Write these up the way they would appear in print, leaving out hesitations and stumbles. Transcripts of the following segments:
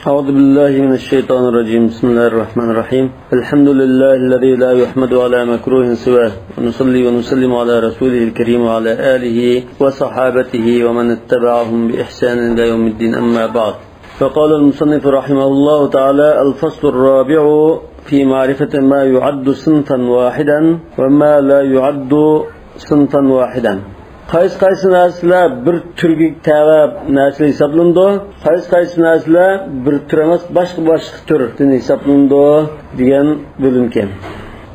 أعوذ بالله من الشيطان الرجيم. بسم الله الرحمن الرحيم. الحمد لله الذي لا يحمد على مكروه سواه، ونصلي ونسلم على رسوله الكريم وعلى آله وصحابته ومن اتبعهم بإحسان إلى يوم الدين. أما بعد، فقال المصنف رحمه الله تعالى: الفصل الرابع في معرفة ما يعد صنفا واحدا وما لا يعد صنفا واحدا. qaysi narsalar bir turga tava narsa hisoblandi, qaysi narsalar bir tur emas boshqa turdan hisoblandi degan bo'lingan.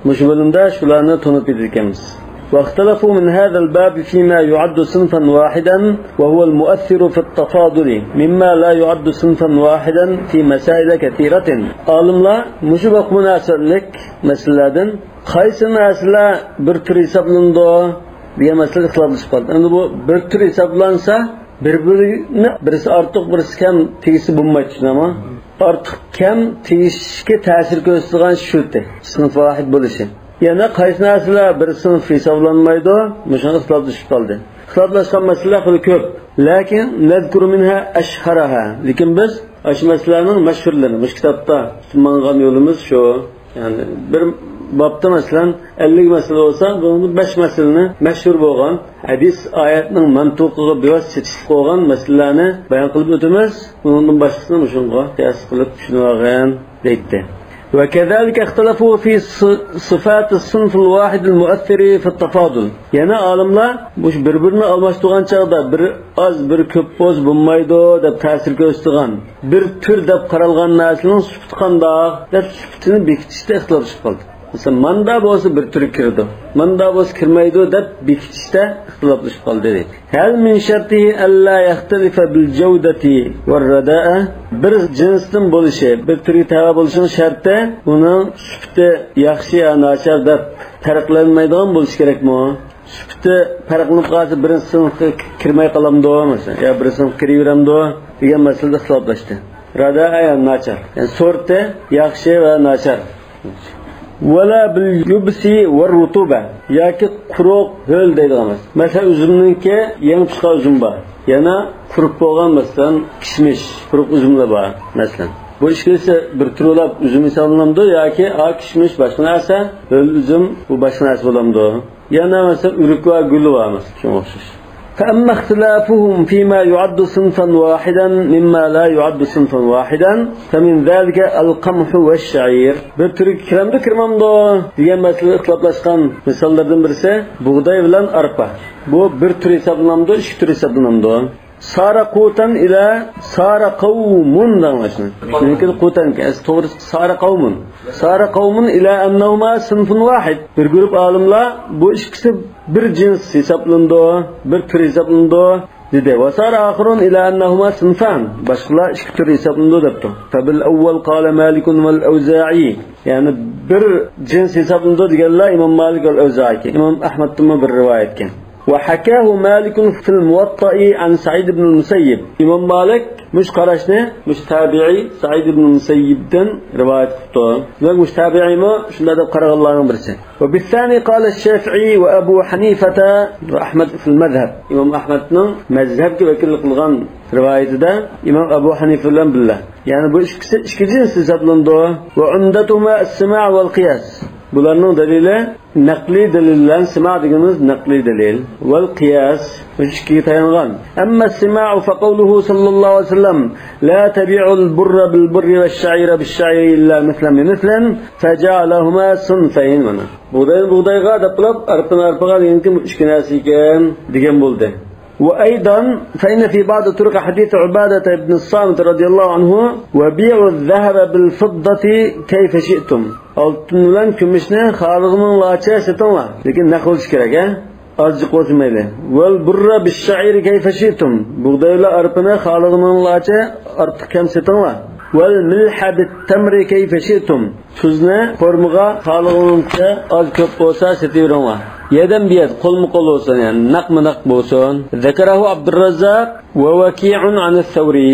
Mush bo'limda shularni tunib etikamiz. واختلفوا من هذا الباب فيما يعد صنفا واحدا وهو المؤثر في التفاضل مما لا يعد صنفا واحدا في مسائل كثيرة. عالمlar mush bu munosabatlik masalalardan qaysi narsalar bir tur hisoblandi diye mesele ixtiloflashib qoldi. Endi bu bir tur hisoblansa, birisi ortiq, birisi kam tegisi bo'lmaydi, tushunami? Ortiq kam tegishga ta'sir ko'rsatgan shuti, sinf vahid bo'lishi. Yana qaysi narsalar bir sinf hisoblanmaydi, mushuni ixtiloflashib qoldi. Ixtiloflashgan masalalar xili ko'p, lekin nazkuru minha ashharaha. Lekin biz shu masalalarning mashhurlarini, bu kitobda tutilgan yo'limiz shu. Yani bir babda mesela 50 mesele olsa, bunun 5 meseleni meşhur bo'lgan hadis oyatning mantuqiga bevos chetishib qo'ygan masalalarni bayon qilib o'tamiz. Bundan boshqasini shunga qiyos qilib tushunib olgan deydi. وكذلك اختلفوا في صفات الصنف الواحد المؤثر في التفاضل. Yani olimlar bu bir-birini almashtirgan chaqda bir oz bir ko'p bo'z bo'lmaydi deb ta'sir ko'rsatgan. Bir tur deb qaralgan narsaning sifati qanday deb sifatini bekitishda ixtiloflashib qoldi. Mesela manda bo'lsa bir tur kirdi, manda bo'lsa kirmaydi deb bekitishda ixtiloflashib qoldi deydi. Hal min shartihi alla yaxtalifa bil jawdati var radaa. Bir jinsdan bo'lishi, bir turga tava bo'lishining sharti uning sifati yaxshi yo nachar deb farqlanmaydigan bo'lishi kerakmi? Sifati farqlanib qolsa bir sinfga kirmay qolamdi masalan, yo bir sinfga kiraveramdi degan masalada ixtiloflashdi. Radaa yo nachar, yani sorti yaxshi va nachar. Wala bil yubsi var rutuba, yoki quruq ho'l deydigan emas. Masalan, uzumningki yangi chiqqan uzum bor. Yana quruq bo'lgan masalan kishmish, quruq uzumlar bor masalan. Bu ishkisi bir turlab uzum hisoblanadi yoki kishmish boshqa narsa, ho'l uzum bu boshqa narsa bo'lamdi. Yana masalan uruk va gul bor masalan, shunga o'xshash. فأما اختلافهم فيما يعد صنفا واحدا مما لا يعد صنفا واحدا فمن ذلك القمح والشعير. Bir türlü kiremdi kirmamdı diye mesele ixtiloflashgan misollardan birisi buğday bilan arpa. Bu bir tür hesablanamdı, iki tür hesablanamdı. Sara qutan ila sara qawmun danlaşın. Çünkü qutan ki doğru sara qawmun. Sara qawmun ila annahuma sinfun wahid. Bir grup alimlar bu ikisi bir cins hesaplandı, bir tür hesaplandı dedi. Ve sara ahirun ila annahuma sinfan. Başkalar iki tür hesaplandı dedi. Fabil evvel qala Malikun vel Evza'i. Yani bir cins hesaplandı diyenler İmam Malik vel Evza'i. İmam Ahmed'den bir rivayet ki. وحكاه مالك في الموطأ عن سعيد بن المسيب. إمام مالك مش قرشنا مش تابعي سعيد بن المسيب'den rivayet tuttu. Ve مش تابعي ما şunda da قرأ Allah'ın birisi. وبالثاني قال الشافعي وأبو حنيفة وأحمد في المذهب. İmam Ahmed'nin mezhep ki vekillik kılgan rivayeti de İmam Ebu Hanife'den billah. Yani bu iki cins hesaplandı. Ve umdetuma es-sema' vel qiyas. Bularning dalili naqli dalillar, sima' deganimiz naqli dalil val qiyas ikkiga tayangan. Amma as-sima'u fa qawluhu sallallohu alayhi vasallam la tabi'u al-burra bil-burri wash-sha'ira bish-sha'iri illa mithlan bi mithlan faja'alahuma sunfayn. Mana buğdayga deb qilib arpaga deganki ikki narsa ekan degan bo'ldi. وأيضا فإن في بعض طرق حديث عبادة بن الصامت رضي الله عنه وبيعوا الذهب بالفضة كيف شئتم. Altın bilan kumushni xalqinglarcha satinglar, lekin naqlish kerak, azji qo'shmaydi. Val burra bish-sha'iri kayfa shi'tum. Buğdayla arpani xalqinglarcha ortiq kam satinglar. Val milha bit-tamri kayfa shi'tum. Tuzni formiga xalqinglarcha az ko'p bo'lsa sataveringlar. Yeden biyet, kol olsun yani, naq bolsun. Zekerahu Abdurrazzaq ve Vaki'un an-Thawri.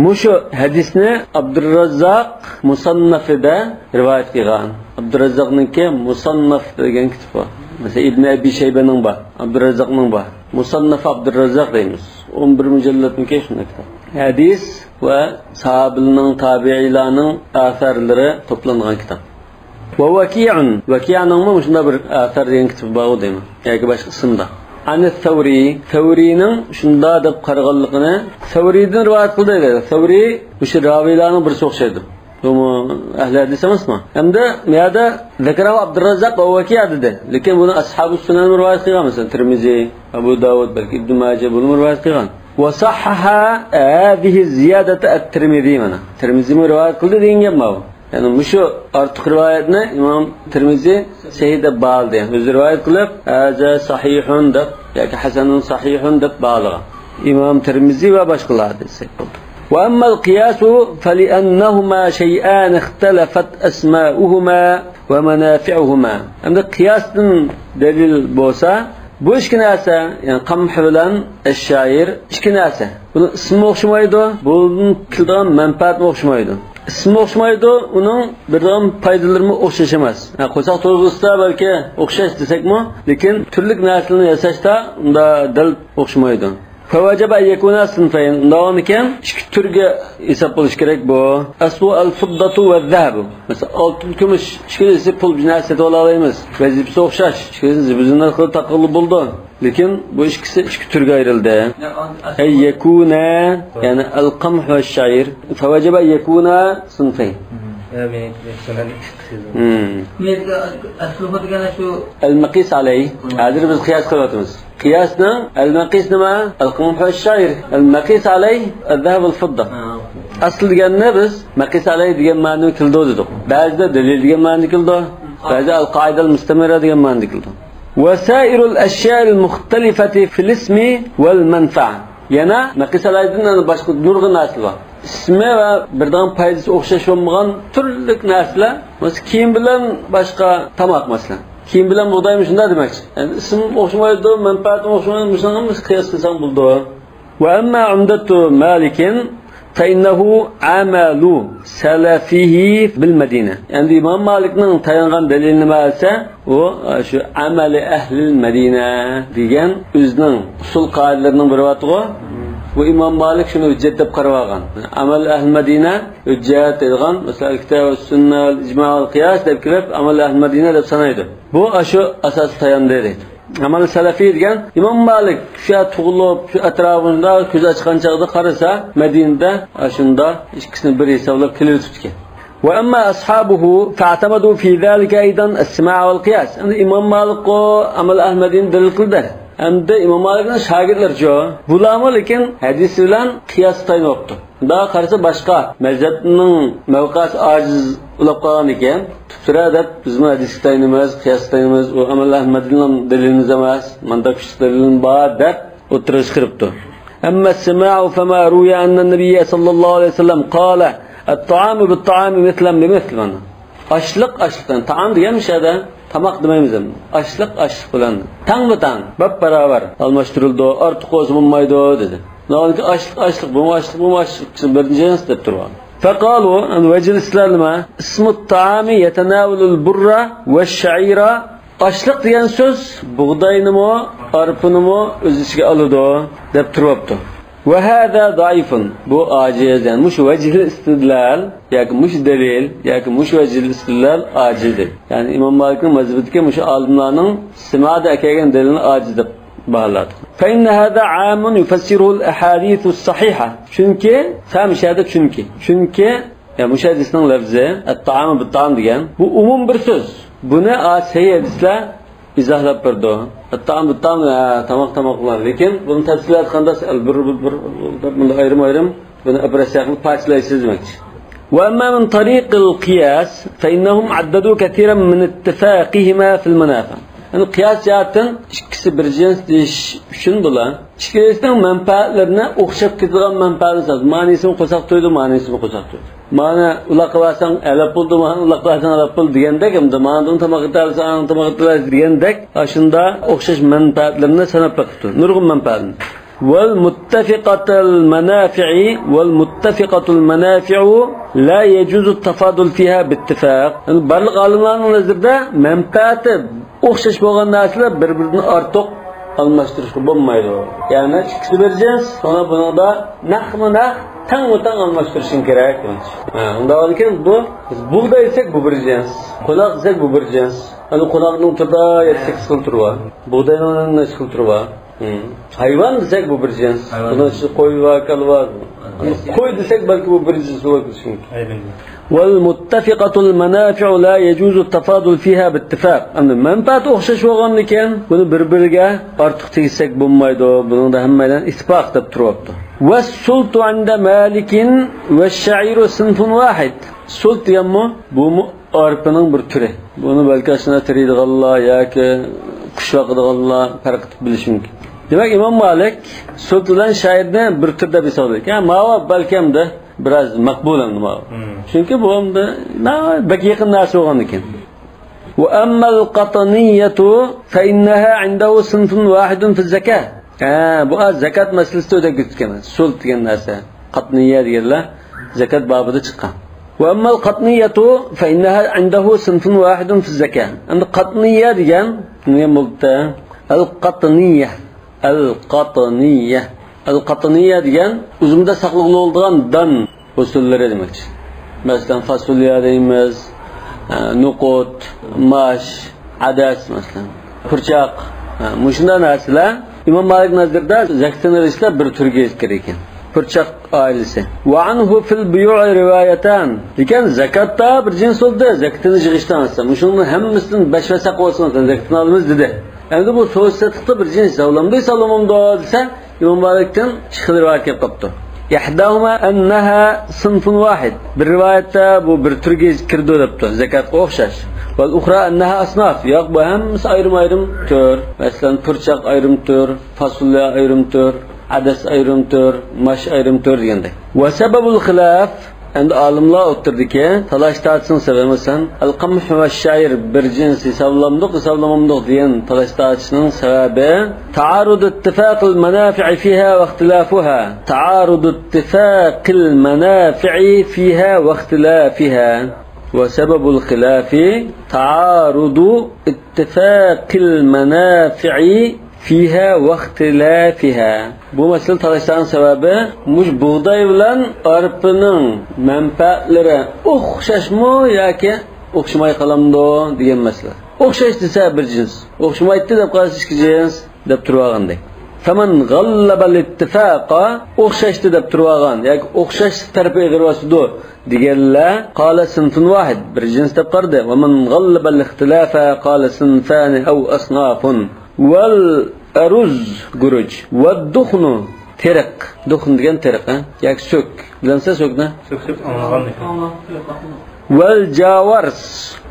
Muşu hadisni Abdurrazzaq musannafida rivayet qilgan. Abdurrazzaqninki musannaf degan kitap bor. Mesela İbn Abi Shaybaning bor, Abdurrazzaqning bor. Musannaf Abdurrazzaq deymiz. 11 mujalladniki shunday kitap. Hadis va sahabilarning tabiilarning asarlari to'plangan kitob. Va Vaki'ning shunda bir asar degan kitob bor deyman yoki boshqa ismda. Ani Savrining shunda deb qaraganligini Savridan rivoyat qildi. Savri o'sha raviylarning birisi o'xshaydi. Bu ahli hadis emasmi? Hamda miyada Zakara Abdurrazzaq va Vaki'a dedi. Lekin buni ashabus sunan rivoyat qilgan, masalan Tirmizi, Abu Dawud, balki Ibn Majah buni rivoyat qilgan. Wa sahhaha hadhihi ziyadatu at-Tirmizi mana. Tirmizi rivoyat qildi degan gap bu. Yani mushu ortiq rivoyatni Imom Tirmizi sahih deb bo'ldi. O'zi rivoyat qilib, "Haza sahihun" deb yoki "Hasanun sahihun" deb bo'lgan. Imom Tirmizi va boshqalar desa. Wa amma al-qiyas فلأنهما شيئان اختلفت أسماؤهما ومنافعهما. Endi qiyasdan dalil bo'lsa, bu ikki narsa, ya'ni qamh bilan ash-shair ikki narsa. Buni ismi o'xshamaydi, bunun kildan manfaat o'xshamaydi. İsmi o'xshamaydi, uning birdan foydalari o'xshash emas. Qo'saq to'g'risida balki o'xshash desakmi, lekin turli narsalarni yasashda unda dil o'xshamaydi. Fawajaba yakuna sinfayn. Undan ekan ikki turga hisob qilish kerak bu. Aslu al-fiddatu va az-zahab. Masalan, oltin, kumush, ikkisi pul bilan sotib olamiz. Vazifasi o'xshash. Ikkisi bizning qilib taqilib bo'ldi. Lekin bu ikkisi ikki turga ayrildi. Ay yakuna, ya'ni al-qamh va ash-sha'ir. Fawajaba yakuna sinfayn. Al-maqis alayhi. Hozir biz qiyos qilyapmiz. Qiyosni al-maqis nima? Al-qamh va ash-sha'ir. Al-maqis alayhi az-zahab wal-fidda. Asl deganni biz maqis alayhi degan ma'noni tilda dedik. Ba'zida dalil degan ma'noni tilda, ba'zida al-qoida al-mustamira degan ma'noni tilda. وسائر الأشياء المختلفة في الاسم والمنفعة. Yana maqis alayhidan boshqa nurg'un narsalar. Ismi va birdan foydasi o'xshash bo'lmagan turli narsalar. Masalan, kiyim bilan boshqa tamoq masalan. Kiyim bilan bug'doymi shunda demakchi. Yani ism o'xshamaydi, manfaati o'xshamaydi, shunga qiyos qilsam bo'ldi. Va amma umdatu Malikin فإنه عمل سلفه بالمدينة. Yani İmam Malik'nin tayangan delilini maalesef o şu ameli ehlil Medine diyen üzünün usul kaidelerinin bir vatı o. Bu İmam Malik şunu hüccet dep qaravagan. Amel ehl Medine hüccet edilgan. Mesela kitab-ı sünnet, icma-ı kıyas dep kirib amel ehl Medine dep sanaydı. Bu şu asas tayandı deydi. Amal salafi degan İmam Malik shu tug'ilib, shu atrofida ko'z ochgan chaqda qarasa, Madinada shunda ikkisini bir hisoblab kelib tutgan. Wa amma ashabuhu fa'tamadu fi zalika aidan as-sama' wal qiyas. Endi Imom Malik o Amal Ahmadin dalil qildi. Endi Imom Malikning shogirdlari bularmi lekin hadis bilan qiyos taynopti. Daha qarasa boshqa mazhabning mavqasi ojiz ulab qolgan ekan. Tutura deb bizning hadis taynimiz, qiyos taynimiz o Amal Ahmadning dalilimiz emas, manda kuch dalilin bor deb o'tirish qilibdi. Amma as-sama'u fama ruya anna an-nabiy sallallohu alayhi vasallam qala at-ta'amu bit-ta'ami mithlan bimithlan. Ashliqdan ta'am degan mishada tamoq demaymiz endi. Ashliq bilan tang-batang, bab-barobar almashtirildi, ortiq o'z bo'lmaydi dedi. Nolki ashliq bu birinchi jins deb turgan. فقالوا أن وجه الإسلام اسم الطعام يتناول البر والشعير. Ashliq degan so'z bug'doynimi, arpinimi o'z ichiga oladi deb turibdi. Va hada da'ifun. Bu ojiz, ya'ni mush vajhil istidlal yoki mush dalil yoki mush vajhil istidlal ojizdir. Ya'ni Imom Malikning mazhabidagi mush olimlarning simada kelgan dalilni ojiz deb baholadi. Fa inna hada amun yufassiruhu al-ahadith as-sahiha. Chunki ya mush hadisning lafzi at-ta'am bit-ta'am degan bu umum bir so'z. Buni sahih hadislar izohlab berdi. At-ta'am bit-ta'am tamoqlar, lekin buni tafsilot qanday bir bunda ayrim buni abrasaqni parchalaysiz demakchi. Wa amma min tariq al-qiyas fa innahum addadu katiran min ittifaqihima fi al-manafi'. Yani qiyas jihatdan ikkisi bir jins deyish uchun bular ikkisining manfaatlarini o'xshab ketadigan manfaatlar. Ma'nosini qo'saq to'ydi, ma'nosini qo'saq to'ydi. Mana uloq qilsang alab bo'ldi, mana uloq qilsang alab bo'ldi degandek, endi ma'nodan tamoqtalsang tamoqtalar degandek, shunda o'xshash manfaatlarni sanab chiqibdi. Nurg'un manfaatni. والمتفقة المنافع لا يجوز التفاضل فيها باتفاق. Barliq olimlarning nazarida manfaati o'xshash bo'lgan narsalar bir-birini ortiq almashtirishga bo'lmaydi. Ya'ni ikkisi bir jins, sonra buningda naqma-naq tang almashtirishing kerak. Undan keyin bu buğday desek bu bir jins, quloq desek bu bir jins. Ana quloqning turda 7-8 xil turi bor. Buğdayning 7 xil turi bor. Hayvan desek bu bir jins. Buni qo'y va kalva. Qo'y desek balki bu bir jins bo'lishi mumkin. والمتفقة المنافع لا يجوز التفاضل فيها باتفاق. أما منفعة أخشش وغن كان bunu bir-biriga ortiq tegsek bo'lmaydi. Buningda hammadan ittifoq deb turibdi. والسلط عند مالك والشعير صنف واحد. Sult deganmi? Bu arpaning bir turi. Buni balki ashuna teriydiganlar yoki qush vaqadiganlar farq qilib bilishi mumkin. Demak Imom Malik sult bilan shairni bir tur deb hisoblaydi. Ma'vo balkamda biraz maqbul nima. Chunki bu hamda bak yaqin narsa bo'lgan ekan. Wa amma al-qataniyatu fa innaha 'indahu sinfun wahidun fi az-zakah. Bu zakat masalasida o'ta ketgan. Sult degan narsa, qatniya deganlar zakat babida chiqqan. Wa amma al-qataniyatu fa innaha 'indahu sinfun wahidun fi az-zakah. Endi qatniya degan nima bo'ldi? Al-qataniyah. Al-qataniyah. Al-qataniyya degan o'zimda saqliqli bo'lgan dan usullari demakchi. Masalan, fasulya deymiz, nuqut, mash, adas masalan, purchaq. Mushunda narsalar Imom Malik nazarida zakatni berishlar bir turga kerak ekan. Purchaq oilasi. Va anhu fil buyu' rivoyatan. Lekin zakatda bir jins bo'ldi, zakatni yig'ishdan olsa, mushuni hammasidan bashvasa qolsin, zakatni olamiz dedi. Endi bu so'zsatlikda bir jins savlamda desa İmam Malik'ten çıkılı rivayet yaptı. Yahdahuma enneha sınfun vahid. Bir rivayette bu bir türge kirdi yaptı. Zekat okşaş. Vel ukhra enneha asnaf. Yok bu hemsi ayrım tür. Mesela pırçak ayrım tür, fasulye ayrım tür, adas ayrım tür, maş ayrım tür diyende. Ve sebebul khilaf endi olimlar o'tirdiki, talash tartishning sababi masalan al-qamh va shair bir jins hisoblamamdiq degan talash tartishning sababi ta'arud ittifaq al-manafi' fiha wa ikhtilafuha. Ta'arud ittifaq al-manafi' fiha wa ikhtilafiha. Wa sababul khilafi ta'arud ittifaq al-manafi' fiha va ikhtilafiha. Bu masala talashlarning sababi mush buğday bilan arpaning manfaatlari o'xshashmi yoki o'xshamay qolamdi degan masala. O'xshash desa bir jins, o'xshamaydi deb qarash ikki jins deb turganday. Faman ghallaba al-ittifaqa o'xshashdi deb turgan yoki o'xshash tarafga egirvasidu deganlar qala sinfun wahid bir jins deb qardi. Va man ghallaba al-ikhtilafa qala sinfani aw asnafun. Wal aruz guruj va dukhnu teriq. Dukhn degan teriq, yoki sök. Bilansa sökni? Sök anlagandik. Wal jawars.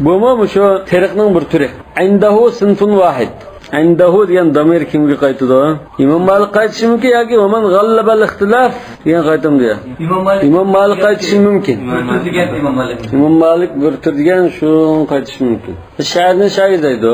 Bu shu teriqning bir turi. Indahu sinfun wahid. Indahu degan damir kimga qaytadi? Imom Malik qaytishi mumkin yoki man g'allaba al-ixtilof degan qaytamdi. Imom Malik qaytishi mumkin. Imom Malik bir tur degan shu qaytishi mumkin. Shairni shair deydi.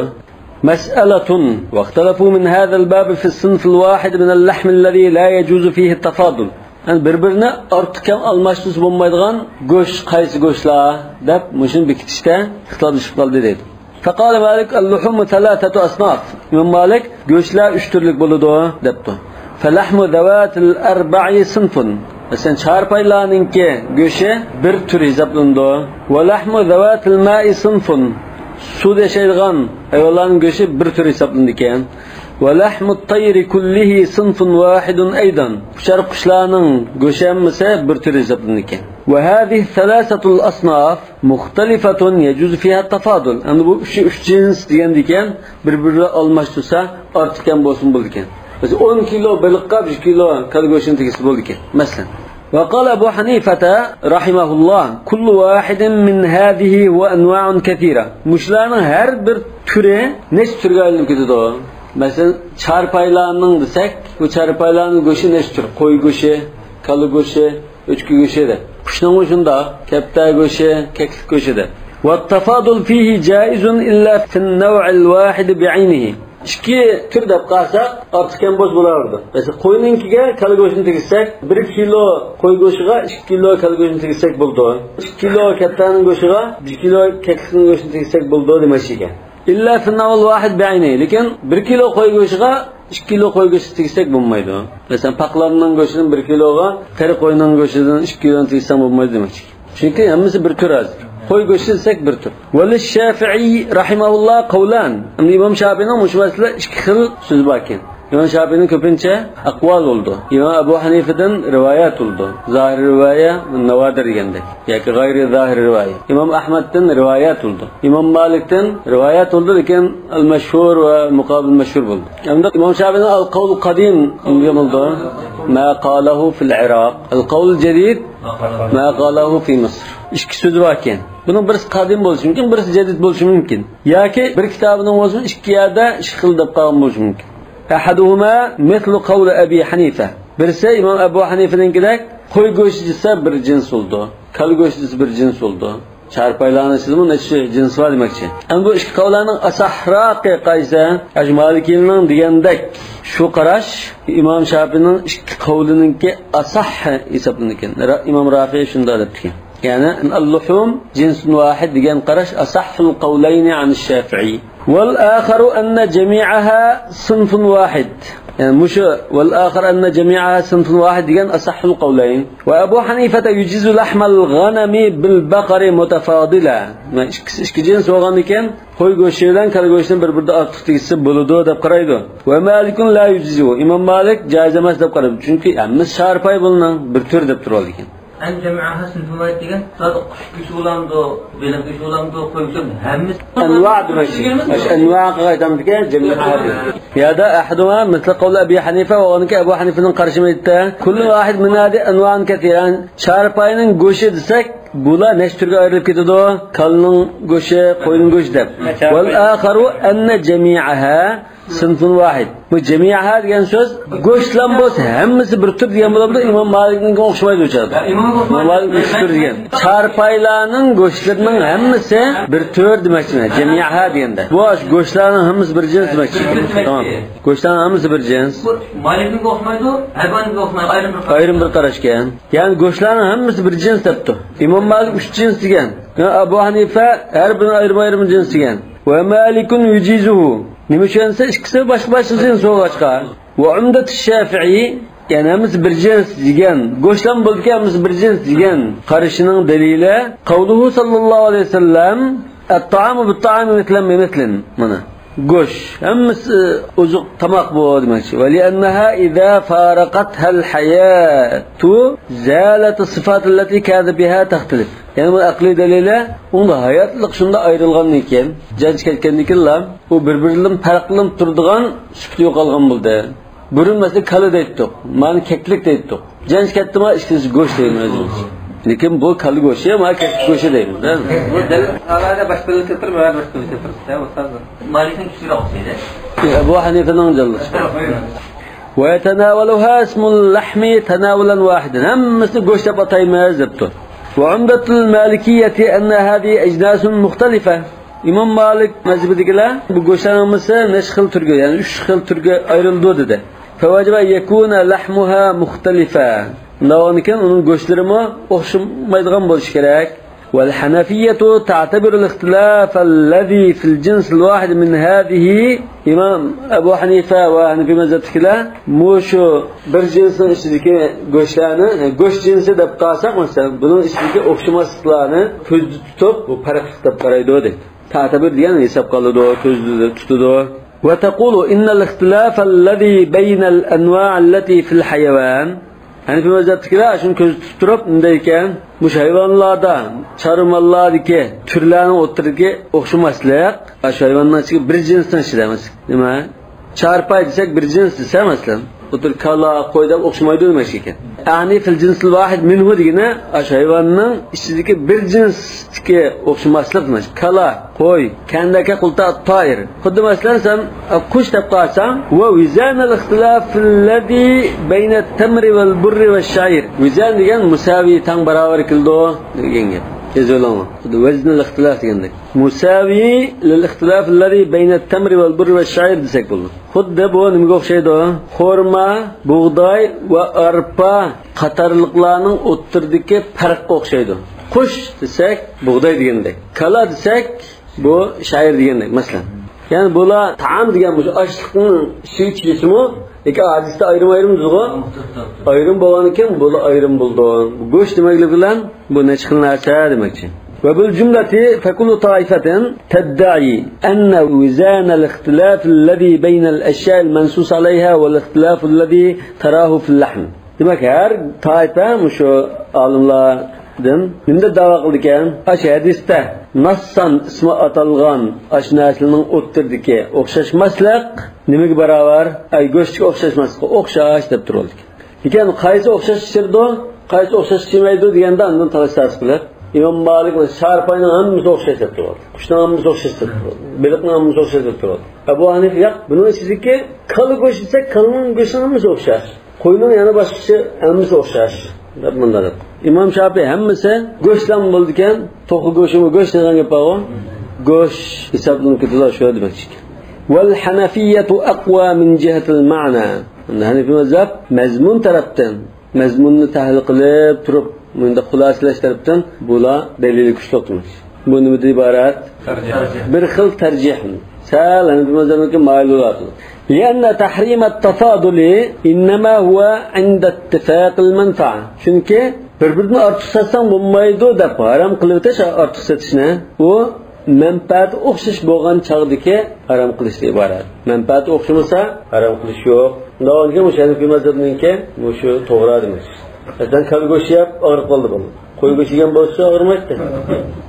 مسألة واختلفوا من هذا الباب في الصنف الواحد من اللحم الذي لا يجوز فيه التفاضل. Yani birbirine ortiqam almashtirish bo'lmaydigan go'sht qaysi go'shtlar deb mushun bekitishda ixtiloflashib qoldi deydi. Faqala Malik al-luhum thalathatu asnaf. Imom Malik go'shtlar 3 turlik bo'ladi debdi. Falahmu zawat al-arba'i sinfun. Masalan charpaylarningki go'shi bir tur hisoblandi. Va lahmu zawat al-ma'i sinfun. Suda yashaydigan hayvonlarning go'shi bir tur hisoblandi ekan. Va lahmut tayri kullihi sinfun wahidun aydan. Qushlarning go'shi hammasi bir tur hisoblandi ekan. Va hadhihi thalathatu al-asnaf mukhtalifatun yajuz fiha at-tafadul. Endi bu 3 jins degan ekan, bir-biriga almashtirsa ortiq ham bo'lsin bo'ldi ekan. Mesela 10 kilo balıqqa 1 kilo kal go'shtini tegisi bo'ldi ekan. Masalan وقال أبو حنيفة رحمه الله كل واحد من هذه وأنواع كثيرة. مشلارның her bir türe neç türge ayrılып ketedi. Mesela çarpaylarning desek, bu çarpaylarning go'shi neç tür? Qo'y go'shi, kalı go'shi, o'chki go'shi de. Qushning go'shida kaptar go'shi, keklik go'shi de. والتفاضل فيه جائز إلا في النوع الواحد بعينه. İki tür deb qarsak ortiq ham bo'z bo'lardi. Mesela qo'yninkiga kal go'shtini tegizsak, 1 kilo qo'y go'shiga 2 kilo kal go'shtini tegizsak bo'ldi. 2 kilo kattaning go'shiga 1 kilo keklikning go'shtini tegizsak bo'ldi demoqchi ekan. İlla fi nawal wahid bi'ayni. Lekin 1 kilo qo'y go'shiga 2 kilo qo'y go'shti tegsek bo'lmaydi. Masalan, paqlarning go'shtidan 1 kiloga, qari qo'yning go'shtidan 2 kiloni tegsam bo'lmaydi demoqchi. Chunki hammasi bir tur hozir. Qo'y go'shti desek bir tur. Vali Shafi'i rahimahulloh qavlan. Imom Shafi'ning mush masala 2 xil so'z bor ekan. İmam Şafii'nin köpünçe akval oldu. İmam Ebu Hanife'den rivayet oldu. Zahir rivaya, navadir degandek. Yoki gayri zahir rivaya. İmam Ahmed'den rivayet oldu. İmam Malik'ten rivayet oldu lekin al-meşhur ve mukabil meşhur oldu. Yani İmam Şafii'nin al-kavl kadim oldu. Ma qalahu fil Irak. Al-kavl jadid ma qalahu fi Mısır. İki söz varken. Bunun birisi kadim bo'lishi mumkin, birisi jadid bo'lishi mumkin. Yoki bir kitobining o'zini ikki yerda shikildab qolgan bo'lishi mumkin. أحدهما مثل قول أبي حنيفة. برسي إمام أبو حنيفة نكدك qo'y go'shti desa bir jins bo'ldi. Kal go'shti desa bir jins bo'ldi. Charpaylanishimi necha jins bor demakchi. Endi bu ikki qavlarning asahroqi qaysi? Ajmalikning degandek shu qarash Imom Shafi'ning ikki qavlininki asah hisoblangan. Imom Rafi'i shunday debdi. Yani al-luhum jinsun wahid degan qarash asahhul qawlayn an ash-Shafi'i. والآخر أن جميعها صنف واحد يعني مش والآخر أن جميعها صنف واحد يعني أصح القولين وأبو حنيفة يجيز لحم الغنم بالبقر متفاضلا ما إيش جنس وغني كان qo'y go'shtidan kal go'shtidan bir-birida ortiq tegsa bo'ladi deb qaraydi. Va Malikun la yujizu. Imom Malik joiz emas deb qaraydi. Chunki hamma sharpay bo'lgan bir tur deb turadi ekan. En cemaha sınıfımayet diyen sadece kuş kuşu olandı, benim kuşu olandı, koymuşum hemiz. Enva demek. Enva kaytam diye cemaha. Ya da ahduma mesela kavli Ebu Hanife ve onunki Ebu Hanife'nin karşımıydı. Kullu vahid min hadi envan ketiren. Şarpayının goşu desek bular neç türge ayrılıp gidiyordu? Kalının goşu, koyunun goşu deb. Vel akharu enne cemi'aha sınıfın vahid. Bu cemi'aha diyen söz goşlan boz hemmisi bir tür diyen bulamda İmam Malik'in okşamaydı uçadı. İmam Malik bir tür diyen. Çarpaylarının goşlarının hemmisi bir tür demekçi. Cemi'aha diyen de. Bu aş goşlarının hemmisi bir cins demekçi. Tamam. Goşlarının hemmisi bir cins. Malik'in okşamaydı, hayvanın okşamaydı ayrım bir karışken. Yani goşlarının hemmisi bir cins depti. İmam Malik 3 cins diyen. Ebu Hanife her birinin ayrım cins diyen. Ve Malikun yucizuhu. Nimişense ikisi baş cins olacak. Ve umdet Şafii yani hemiz bir cins diyen, goşlan bulduk hemiz bir cins diyen karışının delili kavluhu sallallahu aleyhi ve sellem et-ta'amu bit-ta'ami mitlen mitlen mana. Goş hemiz uzuk tamak bu demek. Ve li'enneha iza faraqatha al-hayatu zalat as-sifat allati kana biha tahtalif. Yani bu akli delile onda hayatlık şunda ayrılgan iken, janj ketken ikenlar, o bir-birinden farqlanıp turdigan süpti yo'qolgan bo'ldi. Burun mesela kalı deytdik, mani keklik deytdik. Janj ketdimi ikkisi go'sht deymiz. Lekin bu kalı go'shti, mani keklik go'shti deymiz. Bu dalil alada boshqa keltirib, mana boshqa keltirib, ustaz. Malikning kuchiga o'xshaydi. Abu Hanife'nin jallasi. ويتناولها اسم اللحم تناولا واحدا. Hammasini go'sht deb ataymiz debdi. وعمدة المالكية أن هذه أجناس مختلفة. İmam Malik mezhebidekiler bu goşlanması neşhil türge yani 3 xil türge ayrıldı dedi. Fevacaba yekuna lahmuha muhtalifa. Navaniken onun goşlarımı oxşamaydigan bo'lishi kerak. والحنفية تعتبر الاختلاف الذي في الجنس الواحد من هذه İmam Ebu Hanife ve Hanefi mezhebidekiler muşu bir cinsin içindeki goşlarını goş cinsi deb qalsak mesela bunun içindeki oxşamaslıklarını ko'zda tutib bu farqli deb qaraydi dedi. Ta'tabir degan hisob qiladi, ko'zda tutadi. Ve taqulu innal ikhtilaf alladhi bayna al-anwa' allati fi al-hayawan Hanefi mezhebidekiler şunu ko'zda tutib turib undayken bu hayvanlarda, çarımallardaki türlerinin o'rtasidagi o'xshamaslik, shu hayvandan chiqib bir jinsdan ishlaymiz. Nima? Çarpay desek bir jins desa masalan, o'tir kala, qo'y deb o'xshamaydi demak ekan. Ya'ni fil jinsil vahid minhu degani shu hayvanning ichidagi bir jinsga o'xshamaslik demak. Kala, qo'y, kandaka qulta at-tayr. Xuddi masalan sen qush deb qarasang, va vizan al-ikhtilaf alladhi bayna at-tamri wal-burri wash-sha'ir. Vizan degan musavi tang barobar keldi degan gap. Yazılama. Vazn al-ikhtilaf degandik. Musavi lil-ikhtilaf alladhi bayna at-tamri wal-burri wash-sha'ir desek bo'ladi. Xuddi bu nimaga o'xshaydi? Xurma, bug'doy va arpa qatorliqlarning o'rtasidagi farqqa o'xshaydi. Qush desak bug'doy degandek. Kala desak bu sha'ir degandek masalan. Yani bular taam degan bu açlıkning ichi ichishimi? Lekin hadisda ayrim deydi. Ayrim bo'lgan ekan, bular ayrim bo'ldi. Bu go'sht demaklik bilan bu nechta xil narsa demakchi. وبالجملة فكل طائفة تدعي أن وزان الاختلاف الذي بين الأشياء المنصوص عليها والاختلاف الذي تراه في اللحم. Demek her taife şu alimlardan ninde dava qilgan? Aş hadisda nassan ismi atalgan aş narsaning o'ttirdiki o'xshashmaslik nimaga barobar? Ay go'shtga o'xshashmaslik o'xshash deb turdik. Lekin qaysi o'xshashirdi, qaysi o'xshashmaydi deganda undan talash qilar. İmam Malik ve Şarpay'ın hammasi o'xshash deb turadi. Qushning hammasi o'xshash deb turadi. Beliqning hammasi o'xshash deb turadi. Abu Hanif yo'q, buni siziki qali go'sht esa qalining go'shtining hammasi o'xshash. Qo'yning yana boshqasi hammasi o'xshash. Deb bunday. İmam Şafi'i hammasi go'shtdan bo'ldi ekan, to'qi go'shtmi go'sht degan gap bor. Go'sht hisoblanib ketadi shu demakchi. Wal Hanafiyyatu aqwa min jihatil ma'na. Hanafi mazhab mazmun tarafdan mazmunni tahlil qilib turib bunda xuloslash tarafdan bular dalil kuchli turmuş. Bu nimadan iborat? Bir xil tarjih. Sal mazhabga ma'lumat. لأن تحريم التفاضل إنما هو عند اتفاق المنفعة. Çünkü bir-birini ortiq satsan bo'lmaydi deb harom qilib o'tish ortiq satishni u manfaat o'xshash bo'lgan chog'dagi harom qilishdan iborat. Manfaat o'xshamasa harom qilish yo'q. Navoiyga mushanifi mazhabninki shu to'g'ri demak. Sen kal go'sht yap, og'rib qoldi bu. Qo'y go'sht yegan bo'lsa og'rimaydi.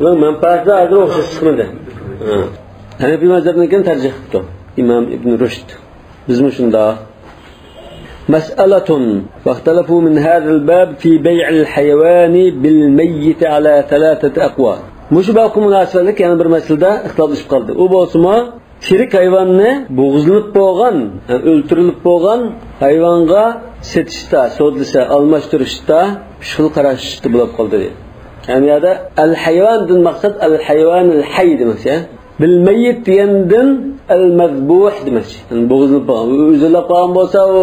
Uning manfaati hozir o'xshash chiqmadi. Hanafi mazhabinikidan tarjih qildi İmam İbn Rushd. Bizmi shunda mas'alatun vaqtalafu min hadal bab fi bay'il hayvani bil mayyit ala thalathati aqwa. Mush baqu munosabatlik yana bir masalada ixtiloflashib qoldi. U bo'lsa tirik hayvonni bo'g'izlanib bo'lgan, o'ltirilib bo'lgan hayvonga setishda, sodlisa, almashtirishda shul qarashishda bo'lib qoldi. Yani ya da al hayvondan maqsad al hayvon al hayy demak, ya. Bil mayyit degandan al mazbuh demak. Yani bo'g'izlanib bo'lgan, o'zilab qolgan bo'lsa, u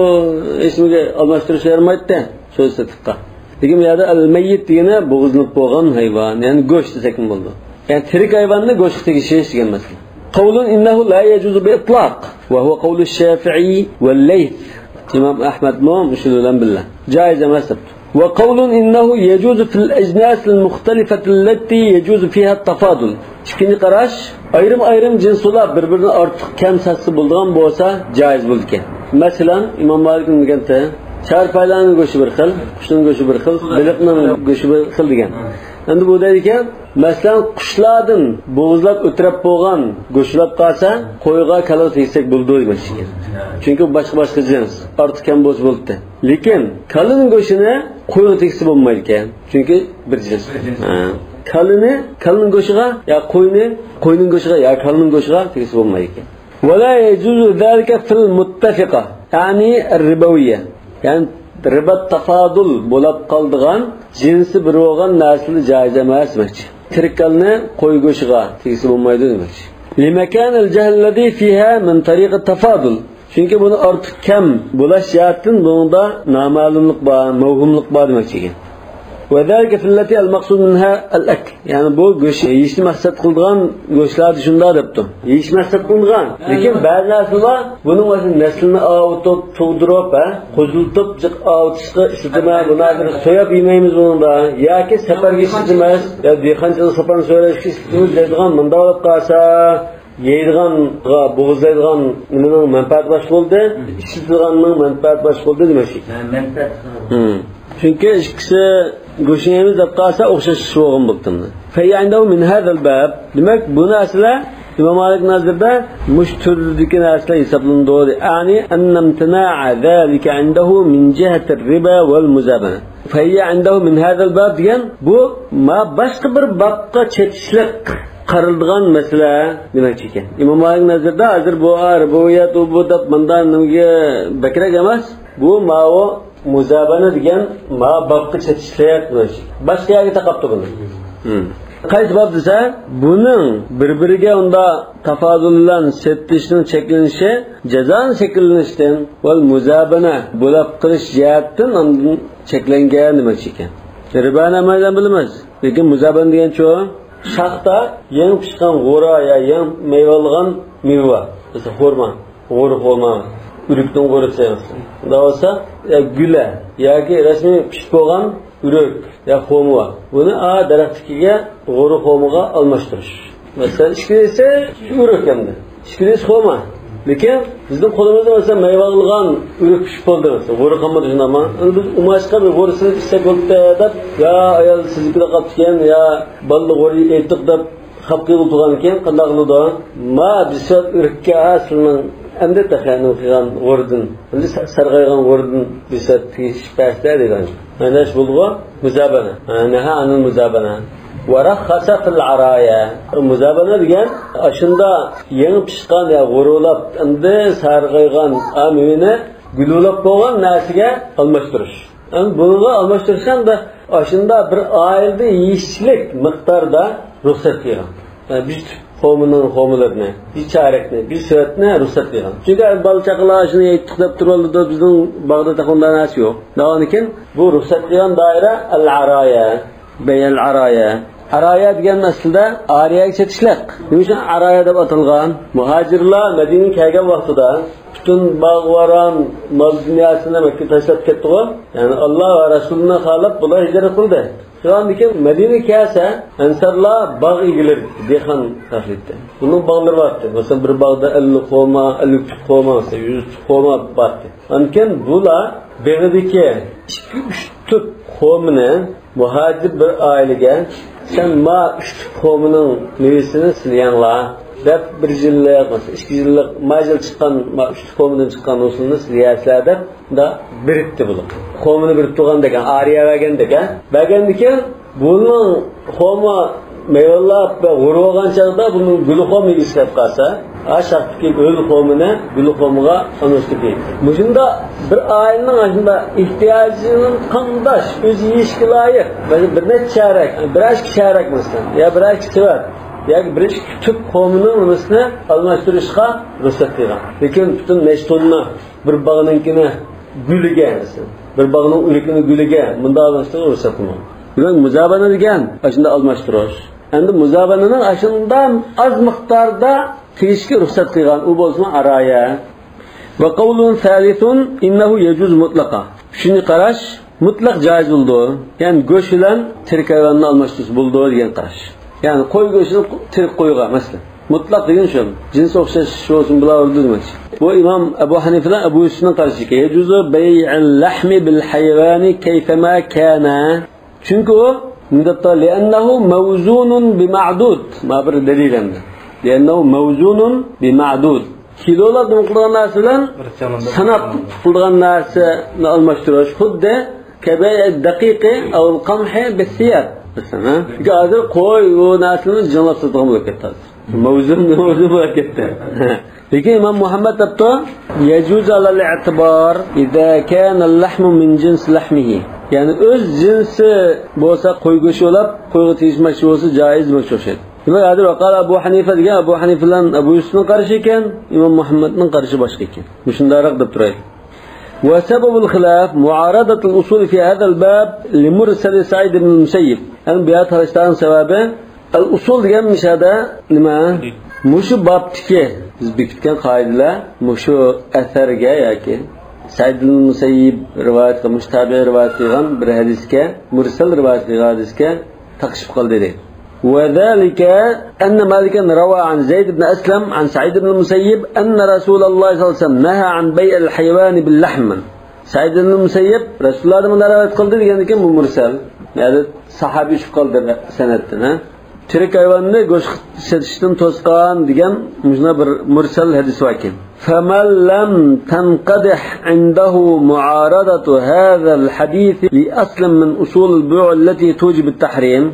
ismiga almashtirish bermaydi. So'z setibqa. Lekin bu yerda al mayyit degani bo'g'izlanib bo'lgan hayvon, ya'ni go'sht desak bo'ldi. Yani tirik hayvonni go'shtga tegishish degan masala. قول إنه لا يجوز بإطلاق وهو قول الشافعي والليث إمام أحمد مشلولا بالله جائز ما سبت. وقول إنه يجوز في الأجناس المختلفة التي يجوز فيها التفاضل. شكني قراش ayrım cinslar birbirine artık kem satsı bulduğun bolsa caiz buldu. Mesela İmam Malik'in degende çarpaylarning go'shti bir xil, qushning go'shti bir xil, beliqning go'shti bir xil degan. Endi bu deydigan, masalan, qushlardan bo'g'izlab o'tirib bo'lgan go'shtlar qolsa, qo'yga kalor tegsak bo'ldi demoqchi. Chunki boshqa jins, ortiq ham bo'ldi. Lekin kalning go'shtini qo'yga tegsa bo'lmaydi ekan. Chunki bir jins. Kalning go'shtiga yo qo'yning go'shtiga yo kalning go'shtiga tegsa bo'lmaydi ekan. ولا يجوز ذلك في المتفقة يعني الربوية. Yani riba tafadul bo'lib qoldigan jinsi bir bo'lgan narsalar joiz emas demakchi. Tirkalni qo'y go'shtiga tegsa bo'lmaydi demakchi. Limakan al-jahl fiha min tariq at-tafadul. Chunki buni ortiq kam bo'lash jihatdan bunda noma'lumlik bor, mavhumlik bor demakchi ekan. وذلك في التي المقصود منها الأكل. Yani bu go'sht yeyishni maqsad qilgan go'shtlar shunda debdi. Yeyish maqsad qilgan. Lekin ba'zilari bor, buning o'zi naslni avutib, tug'dirib, qo'ziltib, avutishga ishlatima, bularni so'yib yemaymiz bunda. Yoki safarga ishlatimas, yo dehqonchilik safarni so'rashga ishlatadigan bunda olib qolsa, yeydiganga bo'g'izlaydigan nimaning manfaati bosh bo'ldi, ishlatiganning manfaati bosh bo'ldi demoqchi. Manfaat. Çünkü ikisi go'shtimiz deb qolsa o'xshash bo'lgan bo'ldi. Fayyandahu min hadal bab. Demak, bu narsalar İmam Malik nazarda mushturdiki narsalar hisoblanadi. Yani annamtana'a zalika indahu min jihati riba wal muzabana. Fayyandahu min hadal bab degan bu boshqa bir babga chetishlik qaraldigan masala demak ekan. İmam Malik nazarda hozir bu riboyat bu deb bundan nimaga bakrak emas. Bu ma'o muzabana degan babga chetishlik boshqa yerga taqabdi buni. Qaysi bab desa, buning bir-biriga unda tafazullan setishning cheklanishi, jazoni cheklanishidan va muzabana bo'lib qilish jihatdan undan cheklangan demak ekan. Ribani amaldan bilamiz, lekin muzabana degan-chi Şaqda yeni pişqan g'ora ya yeni meyvalgan meva. Mesela xurma, xurma, ürükten g'orasi. Davasa güle yoki rasmiy pishib bo'lgan ürük ya xomva. Buni daraxtkiga g'ora xomuga almashtirish. Mesela ishkilese ürük hamda. Ishkilese xoma. Lekin bizning qo'limizda mesela meyvalgan ürük pishib bo'ldi mesela. G'ora qolmadi shundami? Biz umashqa bir g'orasini istab bo'ldi deb, ya ayol siznikida qolgan ya balli g'ori aytdik deb xapqi bo'lgan ekan, qanday qiladi? Ma bisat ürükka aslning endi taxani qilgan g'ordan, endi sarg'aygan g'ordan bisat tishpasda degan. Mana shu bo'ldi muzabana. Naha anil muzabana. ورخص في العرايا muzabana degan ashunda yangi pishqan ya g'urulab endi sarg'aygan amini gululab bo'lgan narsaga almashtirish. Endi bunga almashtirishanda ashunda bir oyda yeyishlik miqdorda ruxsat qilgan. Yani bir xomularni, bir charakni, bir soatni ruxsat qilgan. Chunki balchaqlar shuni aytdik deb turoldi, bizning bog'da taqondan narsa yo'q. Davonikin bu ruxsat qilgan doira al-araya. Beyel araya. Araya degan aslida ariyaga chetishliq. Nima uchun araya deb atalgan? Muhojirlar Madinaga kelgan vaqtida butun bog'varon mol dunyosini Makka tashlab ketdi-ku. Ya'ni Alloh va Rasulini xolab bular hijrat qildi. Shundan keyin Madinaga kelsa, ansarlar bog' egilib, dehqon tashlaydi. Buning bog'lari bor. Masalan, bir bog'da 50 xoma, 50 xoma, 100 xoma bor. Lekin bular beg'idiki 2-3 tut xomini muhacir bir ailege sen ma 3 xominin mevesini silyanla deb 1 yillik, 2 yillik majil chiqqan ma 3 xomidan chiqqan usulni silyaslar deb da birikti bu. Xomini birib turgan degan, ariya bergan degan. Bergandikan buning xoma meyvalab ve g'urg'an chaqda buning guli xomi ishlab qolsa, aşağıdaki öl xomini guli xomiga almashtirib. Bunda bir ailenin aslında ihtiyacının kandaş, öz yiyişki layık. Bir ne çarak, biraz çarak mesela, ya biraz sıvat, ya biraz tüp xominin mesela almashtirishga ruxsat qilgan. Lekin bütün nechtonni bir bağınınkini gülüge mesela, bir bağının ürükini gülüge, bunda almashtirishga ruxsat qilgan. Demek muzabana degan, aslında almashtirish. Endi muzabananın aşından az miktarda teyishga ruxsat qilgan, u bo'lsa araya. Ve kavlun thalitun innehu yecuz mutlaka. Shuni qarash mutlaq joiz bo'ldi. Yani go'sht bilan tirik hayvonni almashtirish bo'ldi degan qarash. Yani qo'y go'shtini tirik qo'yga masalan. Mutlaq degan shu. Jins o'xshash bo'lsin bular demoqchi. Bu imom Abu Hanifadan Abu Yusufning qarashiga yejuzu bay'il lahmi bil hayvani kayfama kana. Chunki u muddatta li'annahu mawzunun bi ma'dud. Ma bir dalil endi. Li'annahu mawzunun bi ma'dud. Kilolar qilgan narsa bilan sanab qilgan narsani almashtirish xuddi kabay daqiqi aw al-qamhi bis-siyab. Masalan, hozir qo'y u narsani jonlab tutgan bo'lib ketadi. Mavzun bo'lib ketdi. Lekin Imom Muhammad tapto yajuz al-i'tibar idza kana al-lahmu min jins lahmihi. Yani öz jinsi bo'lsa qo'y go'shti olib, qo'yga tegishmoqchi bo'lsa joiz bo'lib o'xshaydi. Demek adı vakala Abu Hanife diye Abu Hanife'den Abu Yusuf'un karşı iken İmam Muhammed'in karşı başka iken. Müşündarak da duraydı. Ve sebebul khilaf muaradatul usul fi hadal bab li mursal Sa'id ibn Musayyib. Yani biat halistan sebabı al usul diyen müşahede nima? Muşu babtiki biz bekitken kaideler muşu eserge yaki Sa'id ibn Musayyib rivayet kılmış, tabi rivayet kılgan bir hadiske, mursal rivayet kılgan hadiske takışıp kaldı dedi. وذلك أن مالكا روى عن زيد بن أسلم عن سعيد بن المسيب أن رسول الله صلى الله عليه وسلم نهى عن بيع الحيوان باللحم. سعيد بن المسيب رسول الله من رواية قلد يعني كم مرسل يعني صحابي شو قلد سنتنا ترك حيوانه go'sht setishdan to'sqan degan mujna bir mursal hadis vakin. فمن لم تنقدح عنده معارضة هذا الحديث لأصل من أصول البيوع التي توجب التحريم.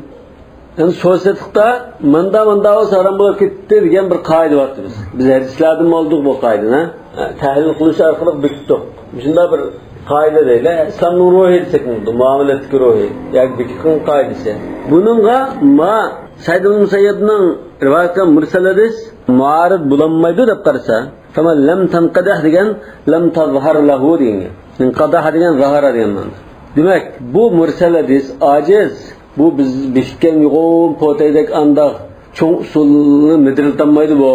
Yani sözlükte manda o saran bulup gitti diyen bir kaydı vardı biz. Biz hadislerden olduk bu kaydına. Tahlil kılışı arkalık büküttük. Şimdi bir kaydı değil. İslam'ın ruhi desek oldu. Muameletki ruhi. Yani bükükün kaydısı. Bununla Said ibn Musayyib'nin rivayetken mursal hadis muarad bulanmaydı da karsa. Ama lem tanqadah diyen lem tazhar lahu diyen. İnqadah diyen zahara diyen. Demek bu mursal hadis aciz bu biz beshikkan yo'g'on potaydek andaq cho'ng usulni midriltanmaydi bu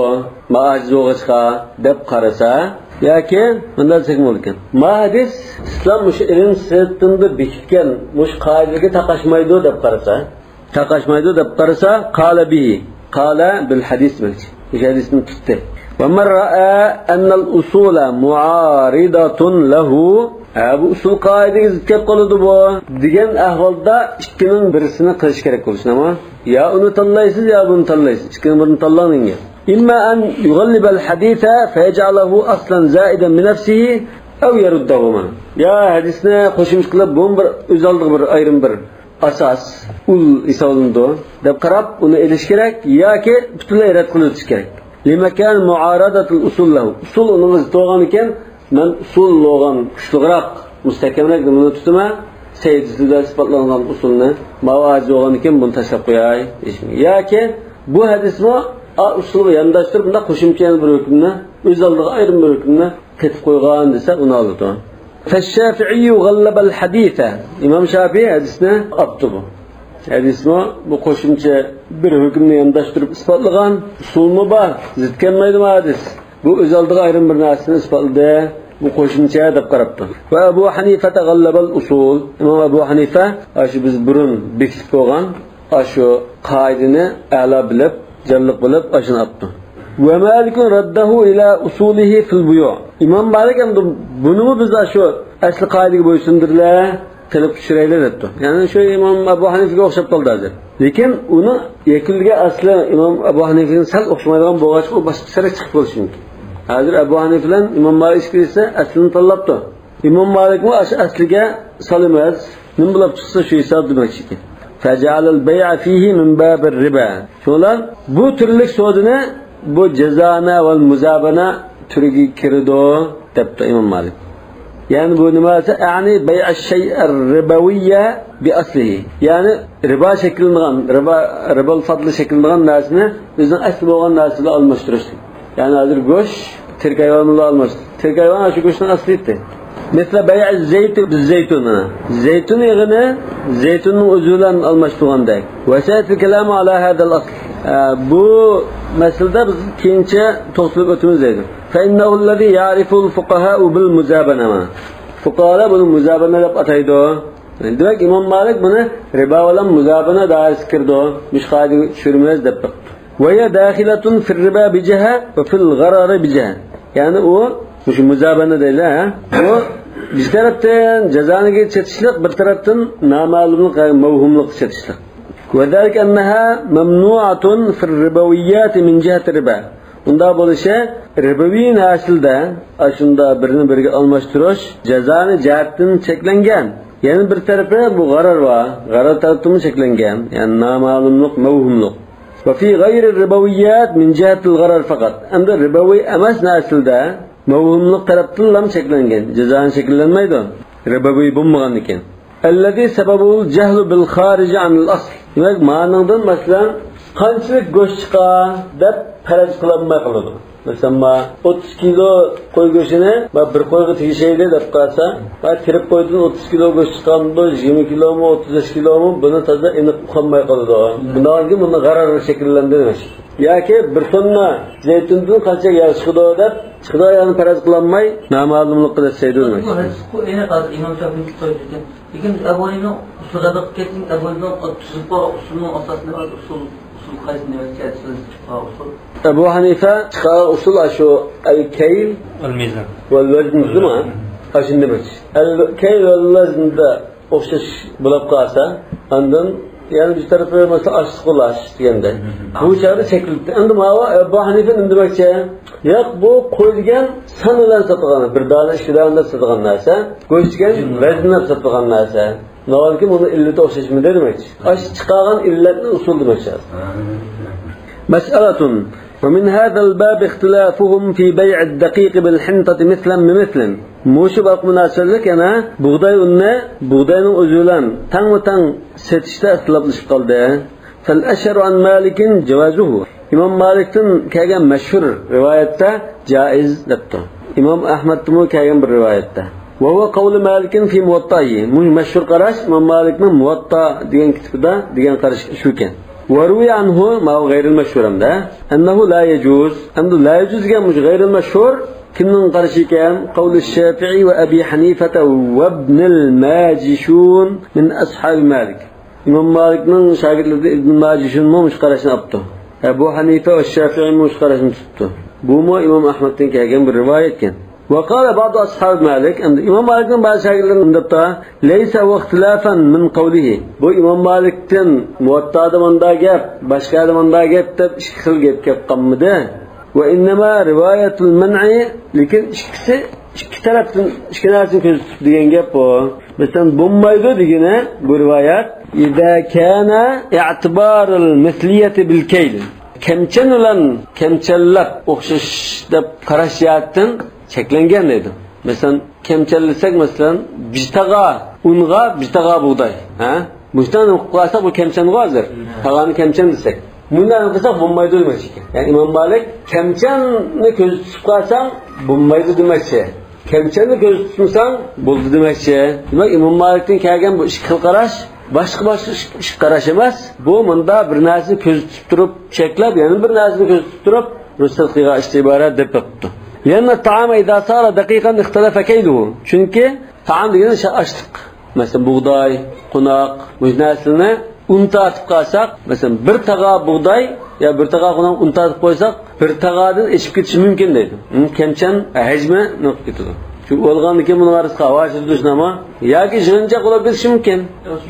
ma'aj zo'g'ishqa deb qarasa yoki bunday desak ekan ma hadis islom o'sha ilm sirtida beshikkan mush qoidaga taqashmaydi deb qarasa qala bihi qala bil hadis demakchi o'sha hadisni tutdi va man ra'a anna al usula mu'aridatun lahu bu usul qoidaga zid kelib qoladi bu degan ahvolda ikkining birisini qilish kerak bo'lishmi ya uni tanlaysiz yo buni tanlaysiz ikkining birini tanlang imma an yughallib al haditha fayaj'alahu aslan za'idan min nafsihi aw yaruddahuma ya hadisni qo'shimcha qilib bu bir o'zaldiq bir ayrim bir asos ul hisoblanadi deb qarab uni elish kerak yoki butunlay rad qilish kerak limakan muaradatul usul lahu usul uni to'g'an ekan men usul bo'lgan kuchliroq mustahkamroq buni tutma sayyidida sifatlangan usulni ma'az bo'lgan ekan buni tashlab qo'yay yoki bu hadismi usulga yondashtirib bunda qo'shimcha bir hukmni o'z oldiga ayrim bir hukmni ketib qo'ygan desa uni oladi. فالشافعي غلب الحديث imom Shafiy hadisni oldi bu hadismi bu qo'shimcha bir hukmni yondashtirib isbotlagan usulmi bor zid kelmaydimi hadis bu o'z oldiga ayrim bir narsani isbotladi bu qo'shimcha deb qarabdi va Abu Hanifa g'allabal usul imom Abu Hanifa shu biz burun bekitib qo'ygan shu qoidani a'lo bilib jalliq bilib ashuni oldi va Malik raddahu ila usulihi fil buyu' imom Malik ham buni biz shu asli qoidaga bo'ysundirlar qilib tushiraylar debdi ya'ni shu imom Abu Hanifaga o'xshab qoldi hozir lekin uni yakuniga asli imom Abu Hanifaga sal o'xshamaydigan bo'lgach u boshqacharoq chiqib qolishi mumkin hozir Abu Hanifa bilan imom Malik esa aslini tanlabdi imom Malikmi asliga solimas nima bo'lib chiqsa shu hisob demoqchi ekan faj'al al-bay'a fihi min bab ar-riba shular bu turlik sodini bu jazana va muzabana turiga kirdi debdi imom Malik yani bu nimasi yani bay'a shay ar-ribawiyya bi aslihi yani riba shakllangan ribal fadli shakllangan narsani bizning asli bo'lgan narsa bilan almashtirish yani hozir go'sht tirkayvon bilan almashtirish tirkayvon shu go'shtning asli edi mesela bay'a zayt biz-zaytun zaytun yig'ini zaytunning o'zi bilan almashtirgandek va sa'atil kalam ala hada al-asl bu masalada biz keyincha to'xtalib o'tamiz deydi fa innahu allazi ya'rifu al-fuqaha bil muzabana fuqahalar buni muzabana deb ataydi demak imom Malik buni riba bilan muzabana dairasiga kirdi mush qoidaga tushirmaymiz deb va ya dakhilatun fil riba bi jiha va fil gharar bi jiha ya'ni u shu muzabana deylar u bir tarafdan jazoniga chetishlik bir tarafdan noma'lumlik mavhumlik chetishlik وذلك أنها ممنوعة في الربويات من جهة الربا unda bo'lishi riboviy naslda shunda birini biriga almashtirish jazoni jihatdan cheklangan yana bir tarafi bu g'arar tarafdan cheklangan ya'ni noma'lumlik mavhumlik va fi g'ayri riboviyat min jihati al-gharar faqat endi riboviy emas naslda mavhumlik tarafdan ham cheklangan jazoni cheklanmaydi riboviy bo'lmagan ekan الذي سببه الجهل بالخارج عن الأصل demak ma'nodan masalan qanchalik go'sht chiqqan deb faraj qilinmay qoladi masalan 30 kilo qo'y go'shtini bir qo'yga tegishaydi deb qarasa va kirib qo'ydan 30 kilo go'sht chiqqanda 20 kilomi 35 kilomi buni toza aniq qolmay qoladi bundan keyin buni g'arar shakllandi yoki bir tonna zaytundan qancha yog' chiqdi deb chiqdi yani faraj qilinmay noma'lumlik qilishaydi demak bu hadis qo'yini qaz imom Shafiy qo'ydi lekin Abu Hanifa usulada ketning Abu Hanifa usulning asosini usul qaysi nima Abu Hanifa usul shu al-kayl wal mizan wal wazn nima ashunda bir al-kayl wal waznda o'xshash bo'lib qolsa undan yani bir tarafı mesela aşıqlaş degende bu çare çekildi endi Abu Hanifa nima demoqchi yo'q bu qo'yilgan sanalar sotilgan bir dona ishlarida sotilgan narsa go'shtgan vaznlab sotilgan narsa nolki buni illati o'xshashmi demoqchi ash chiqargan illatni usul demoqchi mas'alatun ومن هذا الباب اختلافهم في بيع الدقيق بالحنطة مثلا بمثل موشو باق مناسبlik yana bug'doy unni bug'doyning o'zi bilan tang setishda ixtiloflashib qoldi fal ashharu an malikin jawazuhu imom malikdan kelgan mashhur rivoyatda jaiz debdi imom ahmaddan kelgan bir rivoyatda Ve huve kavlu Malik'in fi Muvatta'yı. Bu meşhur qarash İmam Malik'nin Muvatta degan kitobda degan qarash shuken. Ve ruviya anhu ma gayril meşhur hamda ennehu la yecuz. Hamda la yecuz degan mush gayril meşhur kimning qarashi ekan? Qavlu Shafi'i ve Abi Hanife ve ibnil Majishun min ashab Malik. İmam Malik'nin şagirdleri İbn Majishun mush qarashini aptı. Ebu Hanife ve Shafi'i mush qarashini tuttu. Bu mu İmam Ahmed'den kelgan bir rivayet ekan. وقال بعض أصحاب مالك أن إمام مالك بعض شاكرين دبتا ليس واختلافا من قوله bu İmam Malik'ten muvatta'da manda gap başka manda gap deb ikki gap qolmadi ve innema rivayatul man'i lekin ikki tarafdan ikki narsani ko'z tutib degan gap bu. Masalan bo'lmaydi degani bu rivoyat idza kana i'tibarul misliyati bil kayl kamchan bilan kamchallab o'xshash deb qarashyaptin cheklangan deydi. Masalan, kamchallasak masalan, bijtaga unga bijtaga buğday, ha? Bundan qilsak bu kamchan hozir. Tag'ani kamchan desak. Bundan qilsak bo'lmaydi demoqchi ekan. Ya'ni Imom Malik kamchanni ko'z tutib qolsang bo'lmaydi demoqchi. Kamchanni ko'z tutmasang bo'ldi demoqchi. Demak, Imom Malikdan kelgan bu ikki xil qarash boshqa ikki qarash emas. Bu menda bir narsani ko'z tutib turib cheklab, yana bir narsani ko'z tutib turib ruxsat qilgan istiborat deb topdi. لأن الطعام إذا صار دقيقا اختلف كيله. Çünkü taam degani açlık. Mesela buğday, qo'noq, mujnasini unta atib qalsak, mesela bir taqa buğday ya bir taqa qo'noq unta atib qo'ysak, bir taqadan eshib ketishi mumkin deydi. Kamchan hajmi noqib ketadi. Shu bo'lgandan keyin buni varsa havosi düşnama yoki jig'incha qilib berishi mumkin.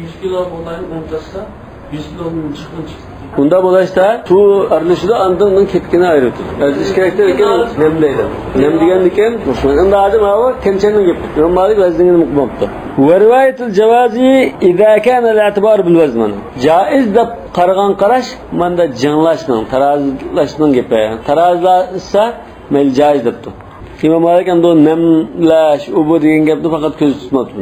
100 kilo buğdayni untasa 100 kilodan chiqib bunda bo'lsa shu aralashida andinning ketgini ayiradi. Aziz kerakdir ekan nem deydi. Nem degandikan endi hozir mana kamchanning gapi. Imom Malik vaznini muqmabdi. Va rivoyatul javozi idza kana al-i'tibar bil vazn. Jaiz deb qaragan qarash menda janglashning, tarazilashning gapi. Tarazlasa mel jaiz debdi. Imom Malik endi nemlash, u bu degan gapni faqat ko'z tutmabdi.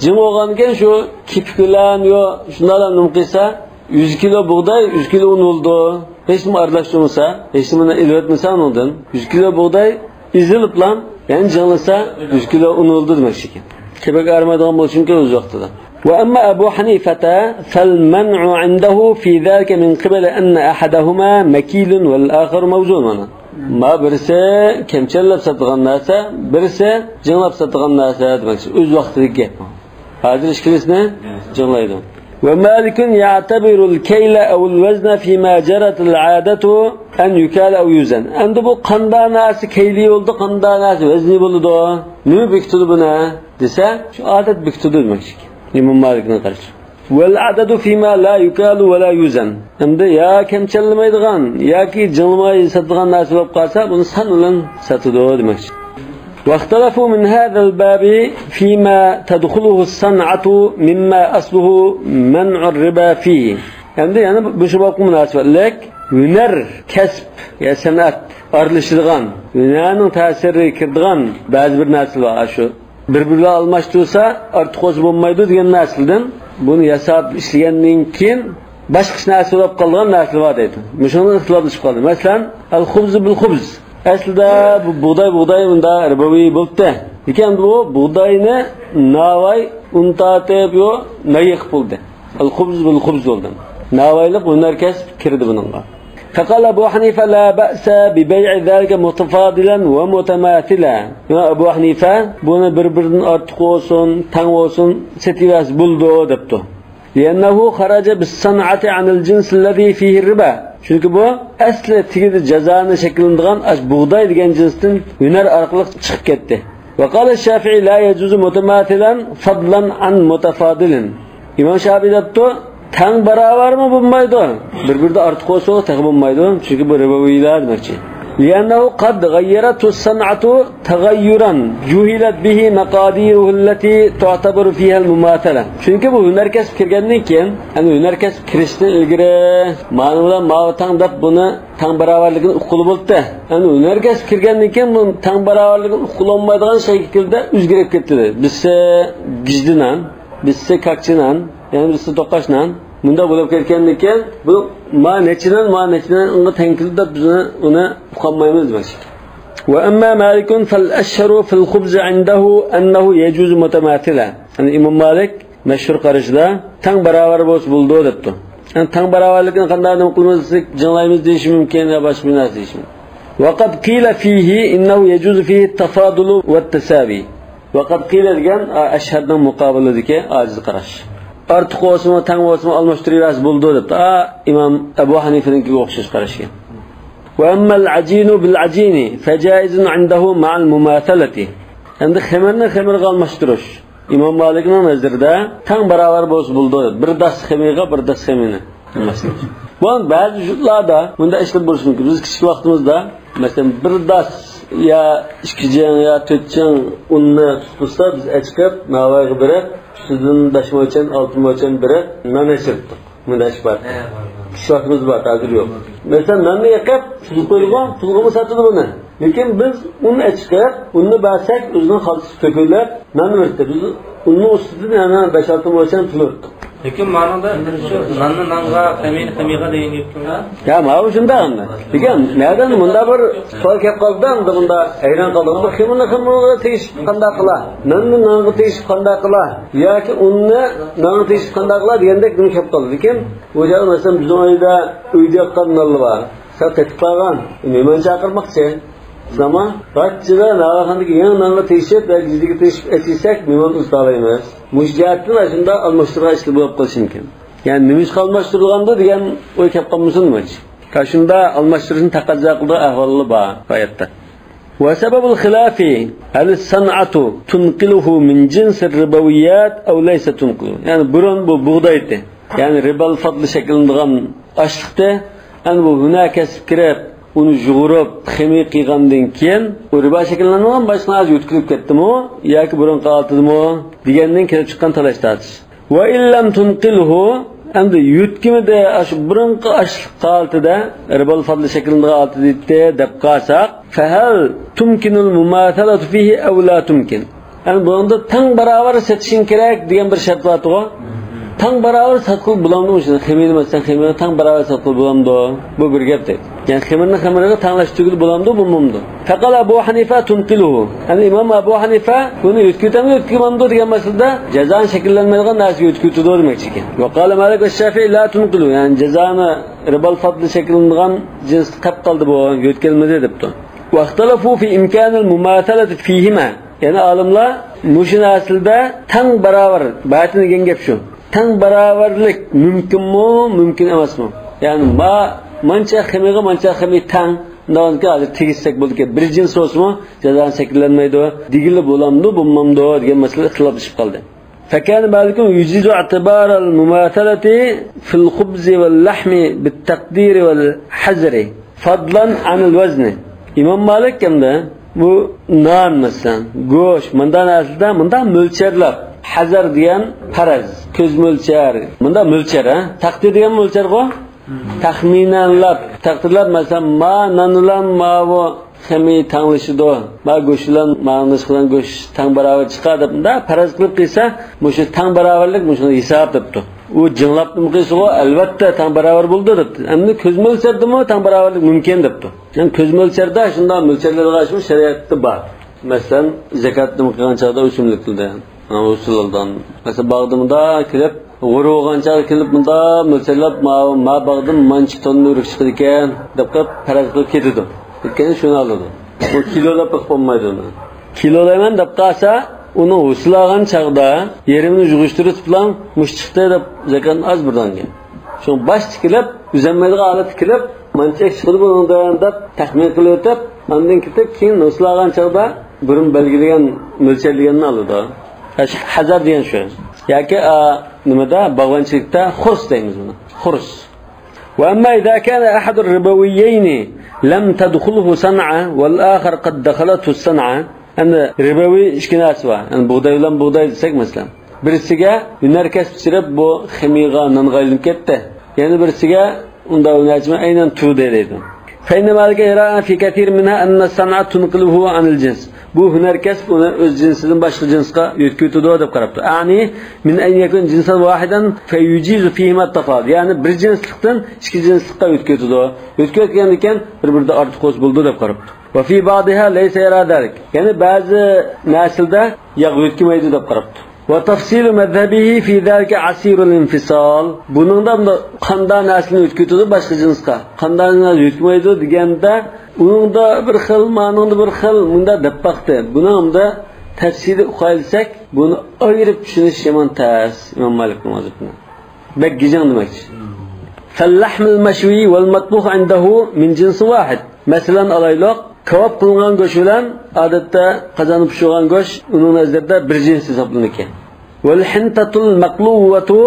Jim bo'lgandan shu kipkilan yo shundan nim qilsa 100 kilo buğday, 100 kilo un oldu. Hiç mi arlaştırmasa, hiç mi ilvetmesen ondan 100 kilo buğday izilip lan, yani canlısa 100 kilo un oldu demek şeker. Kebek armadan bu çünkü uzakta da. Ve amma Ebu Hanife'te fel men'u indehu fi zâlike min qibele enne ahadahuma mekilun vel âkharu mevzûn. Ma birisi kemçellep satıgan nasa, birisi canlap satıgan nasa demek. Öz vaktideki gap. Hazır işkilisine canlaydı. ومالك يعتبر الكيل أو الوزن فيما جرت العادة أن يكال أو يوزن. عنده bu qanda nasi keyli oldu, qanda nasi vezni buldu. Ne bektudu buna? Dese şu adet bektudu demek. İmam Malik'in karşı. Vel adadu fima la yukalu ve la yuzan. Anda ya kemçellemaydigan yoki jilmay satadigan narsa bo'lib qolsa, buni san bilan satadi demek. واختلفوا من هذا الباب فيما تدخله الصنعة مما أصله منع الربا فيه. Yani bu şu bakım münasebetlik hüner, kesb ya sanat aralıştırgan, hünerin tesiri kirdigan bazı bir nesil var şu. Birbirine almıştırsa artık hoş bulmaydı diyen nesilden bunu yasab işleyenliğin kim başka nesil olup kalan nesil var dedi. Müşanın ıhtilafı çıkardı. Mesela el-khubz bil-khubz. Aslida bu buğday bunda riboviy bo'ldi. Lekin bu buğdayni navay untatib yo nayiq bo'ldi. Al-khubz bil-khubz bo'ldi. Navaylik hunar kasb kirdi buningga. Faqala Abu Hanifa la ba'sa bi bay'i zalika mutafadilan wa mutamathila. Ya Abu Hanifa buni bir-biridan ortiq olsun, tang olsun, setivas bo'ldi debdi. Li'annahu kharaja bis-san'ati 'anil jins allazi fihi riba. Çünkü bu asli tigidi cezanı şekillendiren buğday degan cinsden hüner orqali chiqib ketdi. Ve qala Shafi'i la yajuzu mutamatilan fadlan an mutafadilin. İmam Shafi'i debdi, tang baravarmi bo'lmaydi. Bir-birida ortiq bo'lsa tag bo'lmaydi. Çünkü bu ribaviylar demakchi. لأنه قد غيرت الصنعة تغيرا جهلت به مقاديره التي تعتبر فيها المماثلة. Çünkü bu hüner kesip kirgenden keyin, yani hüner kesip kirishdan ilgari ma'nolar ma'tang deb buni tang baravarligini uquli bo'ldi. Yani hüner kesip kirgenden keyin bu tang baravarligini uquli olmaydigan shaklda o'zgarib ketdi. Bizse gijdinan, bizse kakchinan, yani bizse toqashnan bunda bo'lib ketgandan keyin bu ma nechidan unga tengkilib deb bizni uni uqolmaymiz demak. وأما مالك فالأشهر في الخبز عنده أنه يجوز متماثلا. يعني إمام مالك مشهور قرشدا تان براvar bo'ls buldu debdi. Yani tan baravarlikni qanday qilmaslik janglaymiz deyish mumkin yo boshqa bir narsa deyish mumkin. وقد قيل فيه إنه يجوز فيه التفاضل والتساوي. وقد قيل degan ashhadning muqobiladagi ojiz qarash. Ortiq bo'lsin, tang bo'lsin almashtirib bo'ldi debdi. Imom Abu Hanifaninkiga o'xshash qarashgan. وأما العجين بالعجين فجائز عنده مع المماثلة. Endi xamirni xamirga almashtirish İmam Malikning nazarida tang barobar bo'lsa bo'ldi. Bir das xamirga bir das xamirni almashtirish. Bu ba'zi jutlarda bunda ishlab bo'lishi mumkin. Biz kichik vaqtimizda masalan bir das ya 2 jang ya 4 jang unni tutsa biz achqab navaga berib, sizdan dashmo'chan, oltmo'chan berib non eshirdik. Bunda ish bor. Şartımız var, hazır yok. Mesela nanni yakıp, tuzlu koyulgan, tuzluğumu satılır buna. Lekin biz unu açıklar, unu bassak, uzun halısı tökürler, nanni verdi. Biz unu üstüdün yani 5-6 moçan tülürdük. Lekin ma'noda nanni nanga, xamiga degan gapmi? Ya, ma'no shunda hamda. Lekin nereden bunda bir so'l kelib qoldi, bunda hayron qoldim. Bu xamirga tegish qanday qila? Nanni nanga tegish qanday qila? Yoki unni nanga tegish qanday qila degandek nima kelib qoldi. Lekin bu joyda masalan bizning uyda yoqqan nonlar bor. Sal ketib qolgan. Mehmon chaqirmoqchi. Zaman Ratçıda navahandaki yan nanga teşhis ve gizliga teşhis etsek mehmon ustalaymiz. Mujjatning aslında almashtirish ishli bo'lib qolishi mumkin. Yani nimiz almashtirilganda degan o'y kelib qolmasinmi? Qashunda almashtirishni taqozo qildi ahvoli bor hayotda. Wa sababul khilafi hal san'atu tunqiluhu min jins ar-ribawiyat aw laysa tunqilu. Yani burun bu buğdaydi. Yani ribal fadli shakllangan ashliqda ana bu hunakasib kirib uni jug'urib ximik qilgandan keyin u riba shakllangan boshqa narsa yutkilib ketdimi yoki burun qoltidimi degandan kelib chiqqan talash tartish. Va illam tunqilhu endi yutkimida shu burunqi ashliq qoltida ribal fadli shakllangan qoltida deb qolsak fahal tumkinul mumathalatu fihi aw la tumkin. Yani bunda tang barobar setishing kerak degan bir shart bor. Tang barobar satqil bulamdi o'sha ximini masalan ximini tang barobar satqil bulamdi. Bu bir gap deydi. Yani xamirga tanglash tugul bulamdi bu mumdi. Faqala Abu Hanifa tunqiluhu. Yani İmam Abu Hanifa buni yutkimamdi degan masalada jazoni shakllanmaydigan narsa yutkitdi demoqchi ekan. Va qala Malik va Shafi'i la tunqilu. Yani jazoni ribal fadli shakllangan jins qilib qoldi bu yutkilmadi debdi. Va ixtalafu fi imkanil mumathalati fihima. Yani olimlar mushun aslida tang barobar batini degan gap shu. Tang barobarlik mumkinmi, mumkin emasmi? Yani mancha xamiga mancha xami tang nonga hozir tegishsak bo'ldi. Bir jins bo'lsa jazoni shakllanmaydi. Digili bo'lamdi, bo'lmamdi degan masala ixtiloflashib qoldi. فكان مالك يجيز اعتبار المماثلة في الخبز واللحم بالتقدير والحزر فضلا عن الوزن. İmam Malik kimde? Bu non mesela, go'sht, bundan aslida bundan mo'lcherlab hazar degan faraz, ko'z mo'lcher. Bunda mo'lcher, taqdir degan mo'lcher bu. Taxminanlab, taqdirlab masalan ma nanlan mavu xami tanglishido. Ma go'shtlan ma'nish qilgan go'sht tang barobar chiqadi. Bunda faraz qilib qilsa, o'sha tang barobarlik shuni hisob debdi. U jinglabni qilsa albatta tang barobar bo'ldi debdi. Endi ko'z mo'lcherdimi tang barobarlik mumkin debdi. Yani ko'z mo'lcherda shunday mo'lcherlarga qarshi shariatda bor. Masalan, zakatni qilgan chog'da o'simlik qildi. Usuldan. Masalan, bag'dimda kirib, g'urug'ancha kelib bunda mo'lcherlab ma bag'dim manchi tonni uruq chiqdi ekan deb qilib faraz qilib ketdi. Lekin shuni oladi. Bu kilolab bo'lmaydi uni. Kilolayman deb qolsa, uni uslagan chog'da yerimni yug'ishtirib bilan mush chiqdi deb zakatni az birdangan. Shu bosh tikilib, uzanmaydigan holat tikilib, mancha chiqdi bundan deb taxmin qilib o'tib, ondan ketib keyin uslagan chog'da burun belgilagan mo'lcherlaganni oladi. Hazar degan shu. Yoki nimada bag'vanchilikda xurs deymiz buni. Xurs. Wa amma idza kana ahad ar-ribawiyyin lam tadkhulhu san'a wal akhar qad dakhalathu san'a. Endi ribaviy ishkinasi bor. Endi bug'doy bilan bug'doy desak masalan, birisiga yunarkas pishirib bu ximiga nonga aylanib ketdi. Yana birisiga unda unachma aynan tu deydi. فإن مالك يرى في كثير منها أن الصنعة تنقله عن الجنس bu hunarkasb uni o'z jinsidan boshqa jinsga o'tkazadi deb qarabdi. Ya'ni min an yakun jinsan wahidan fayujizu fihi at-tafad. Ya'ni bir jinslikdan ikki jinslikka o'tkazadi. O'tkazgan ekan bir-birida ortiq o'z bo'ldi deb qarabdi. Va fi ba'daha laysa yara dalik. Ya'ni ba'zi naslda yo'q o'tkazmaydi deb qarabdi. Wa tafsilu madhhabihi fi zalika asirul infisal. Buningda qanday naslni o'tkazadi boshqa jinsga, qanday nasl o'tkazmaydi deganda uningda bir xil, ma'noda bir xil, bunda deb baxti. Buningda tafsili qo'yilsak, buni ayirib tushunish yomon tas Imom Malik mazhabini. Bak gijang demakchi. Fal-lahmul mashwi wal matbuh indahu min jinsi wahid. Masalan, alayloq kebab qilingan go'sht bilan odatda qozonib pishirgan go'sht uning nazarida bir jins hisoblanadi. Wal hintatul maqluwatu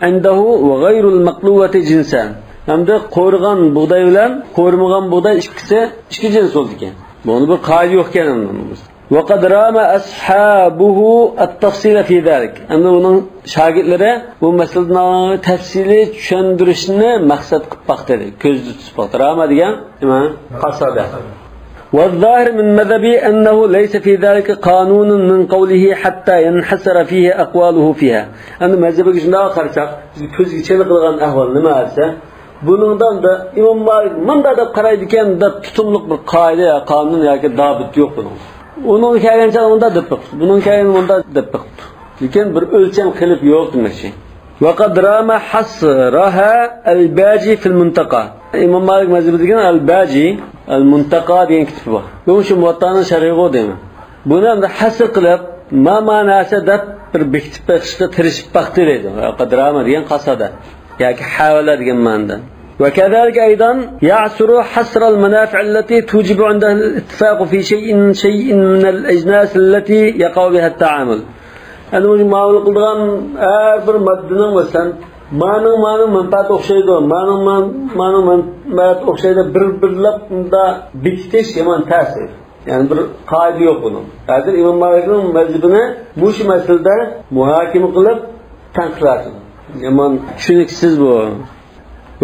indahu wa ghayrul maqluwati jinsan. Hamda qo'rg'an bug'doy bilan qo'rmagan bug'doy ikkisi ikki jins bo'ldi ekan. Buni bir qoida yo'q ekan biz. Wa qad rama ashabuhu at-tafsil fi zalik. Hamda uning shogirdlari bu masalani tafsili tushuntirishni maqsad qilib baqdi. Ko'zni tutib baqdi. Rama degan nima? Qasada. والظاهر من مذهبي أنه ليس في ذلك قانون من قوله حتى ينحسر فيه أقواله فيها. أنا مذهبي شنو خرجك كوزي چلق قilgan ahvol nima bo'lsa, buningdan da Imom Malik menda deb qaraydi ekan, da tutumliq bir qoida, qonun yoki dabit yo'q buning. Uning kelgancha unda deb chiqdi. Buning kelgan unda deb chiqdi. Lekin bir o'lcham qilib yo'q demakchi. وقد رام حصرها الباجي في المنتقى. İmam Malik mazhabi degan al-Baji al-Muntaqa degan kitob bor. Bu shu muvattaning sharhiga deyman. Buni ham hasr qilib, ma ma'nosi deb bir bekitib chiqishga tirishib baqdi deydi. Vaqad rama degan qasada yoki havala degan ma'noda. وكذلك أيضا يعسر حصر المنافع التي توجب عندها الاتفاق في شيء من الأجناس التي يقع بها التعامل. أنا معول قلدان bir maddenin mesela ma'nun manfaat o'xshaydi, ma'nun manfaat o'xshaydi, bir-birlab unda bekitish yomon ta'sir. Ya'ni bir qoida yo'q buning. Hozir Imom Malikning mazhabini bu shu masalada muhokama qilib tanqiladi. Yomon tushuniksiz bu.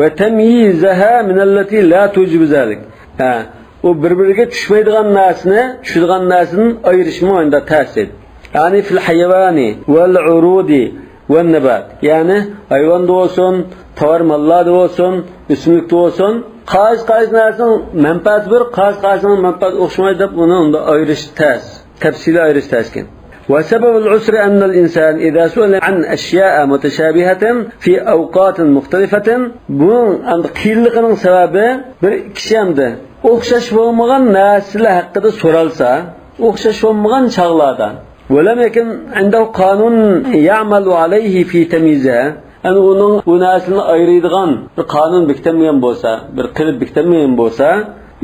Va tamyizaha min allati la tujibu zalik. O bir-biriga tushmaydigan narsani, tushadigan narsani ayirishmi unda ta'sir. Yani fil hayvani vel urudi ve nebat. Yani hayvan da olsun, tavar mallar da olsun, üsmük de olsun. Qaysi narsanın menfaati bir, qaysi menfaati o'xshamaydi deb uni unda ayirish tez. Tafsili ayirish tezkin. Ve sebebul usri ennel insan idha su'ila an ashya'a mutashabihatin fi awqatin muxtalifatin. Bunun qiyinligining sababi bir kishi hamda o'xshash bo'lmagan narsalar haqida so'ralsa, o'xshash bo'lmagan chog'larda ولم يكن عنده قانون يعمل عليه في تمييزها. أن onun bu naslni ayıradigan bir qonun bekitmagan bo'lsa, bir qilib bekitmagan bo'lsa,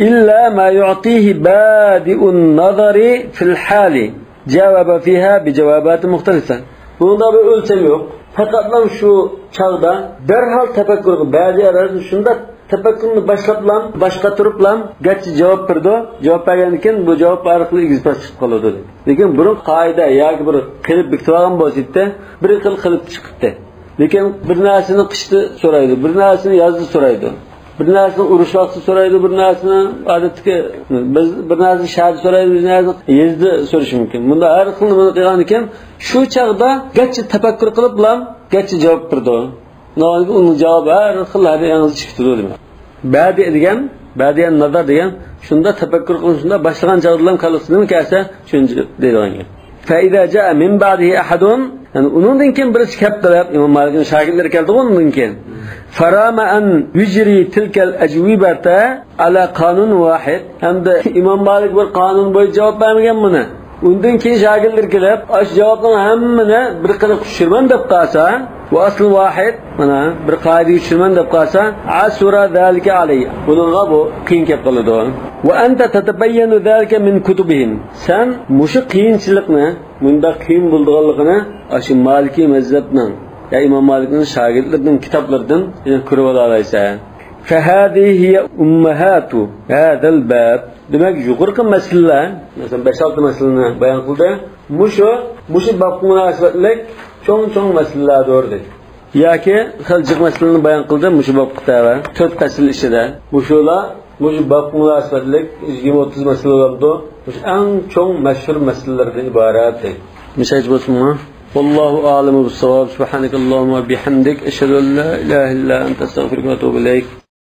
illa ma yu'tihi badi'un nazari fil hali jawaba fiha bi jawabat muxtalifa. Bunda bir o'lcham yo'q. Faqatlam shu chog'da darhol tafakkur ba'zi arasida shunda tafakkurni boshqa turiblam gachi javob berdi. Javob bergandan keyin bu javob orqali egizpas chiqib qoladi. Lekin burun qoida yoki bir qilib bekitib olgan bo'lsa-da, bir xil qilib chiqibdi. Lekin bir narsani qishda so'raydi, bir narsani yozda so'raydi. Bir narsani urush vaqtida so'raydi, bir narsani odatga biz bir narsani shahar so'raydi, bir narsani yezda so'rash mumkin. Bunda har xil nima qilgan ekan, shu chaqda gachi tafakkur qilib bilan gachi javob berdi. Nolga uni javobi har xil yangi chiqdi demak. Badiyan nazar degan shunda tafakkur qilish shunda boshlangan chaqdalar qilishni kelsa shuncha deydigan. Fa idza jaa min ba'dihi ahadun, yani undan keyin birisi kelib qilib Imom Malikning shogirdlari keldi undan keyin. Farama an yujri tilkal ajwibata ala qanun wahid. Hamda Imom Malik bir qonun bo'yicha javob bermagan buni. Undan keyin shogirdlar kelib, "Ash javobning hammani bir qilib tushirman" deb qolsa, va asl wahid, mana bir qoida tushirman deb qolsa, asura zalika alayhi. Bunga bu qiyin kelib qoladi. Va anta tatabayyanu zalika min kutubihim. Sen mushu qiyinchilikni, bunda qiyin bo'lganligini ash Maliki mazhabning, ya Imom Malikning shogirdlarining kitoblaridan ko'rib olaysan. Fa hadihi hiya ummahatu hadha al-bab. Demak, yuqorqi masalalar, masalan 5-6 masalani bayon qildi. Mushu babga munosabatlik cho'ng masalalardir dedi. Yoki xiljiq masalani bayon qildi, mushu babga tava 4 fasl ichida. Mushular bu bab münasebetlik 20-30 mesele oldu. Bu en çok meşhur meselelerden ibaret. Mesaj olsun mu? Wallahu a'lemu bis-savab. Subhanakallahumma bihamdik, eşhedü en la ilahe illa ente, estağfiruke ve etûbü ileyk.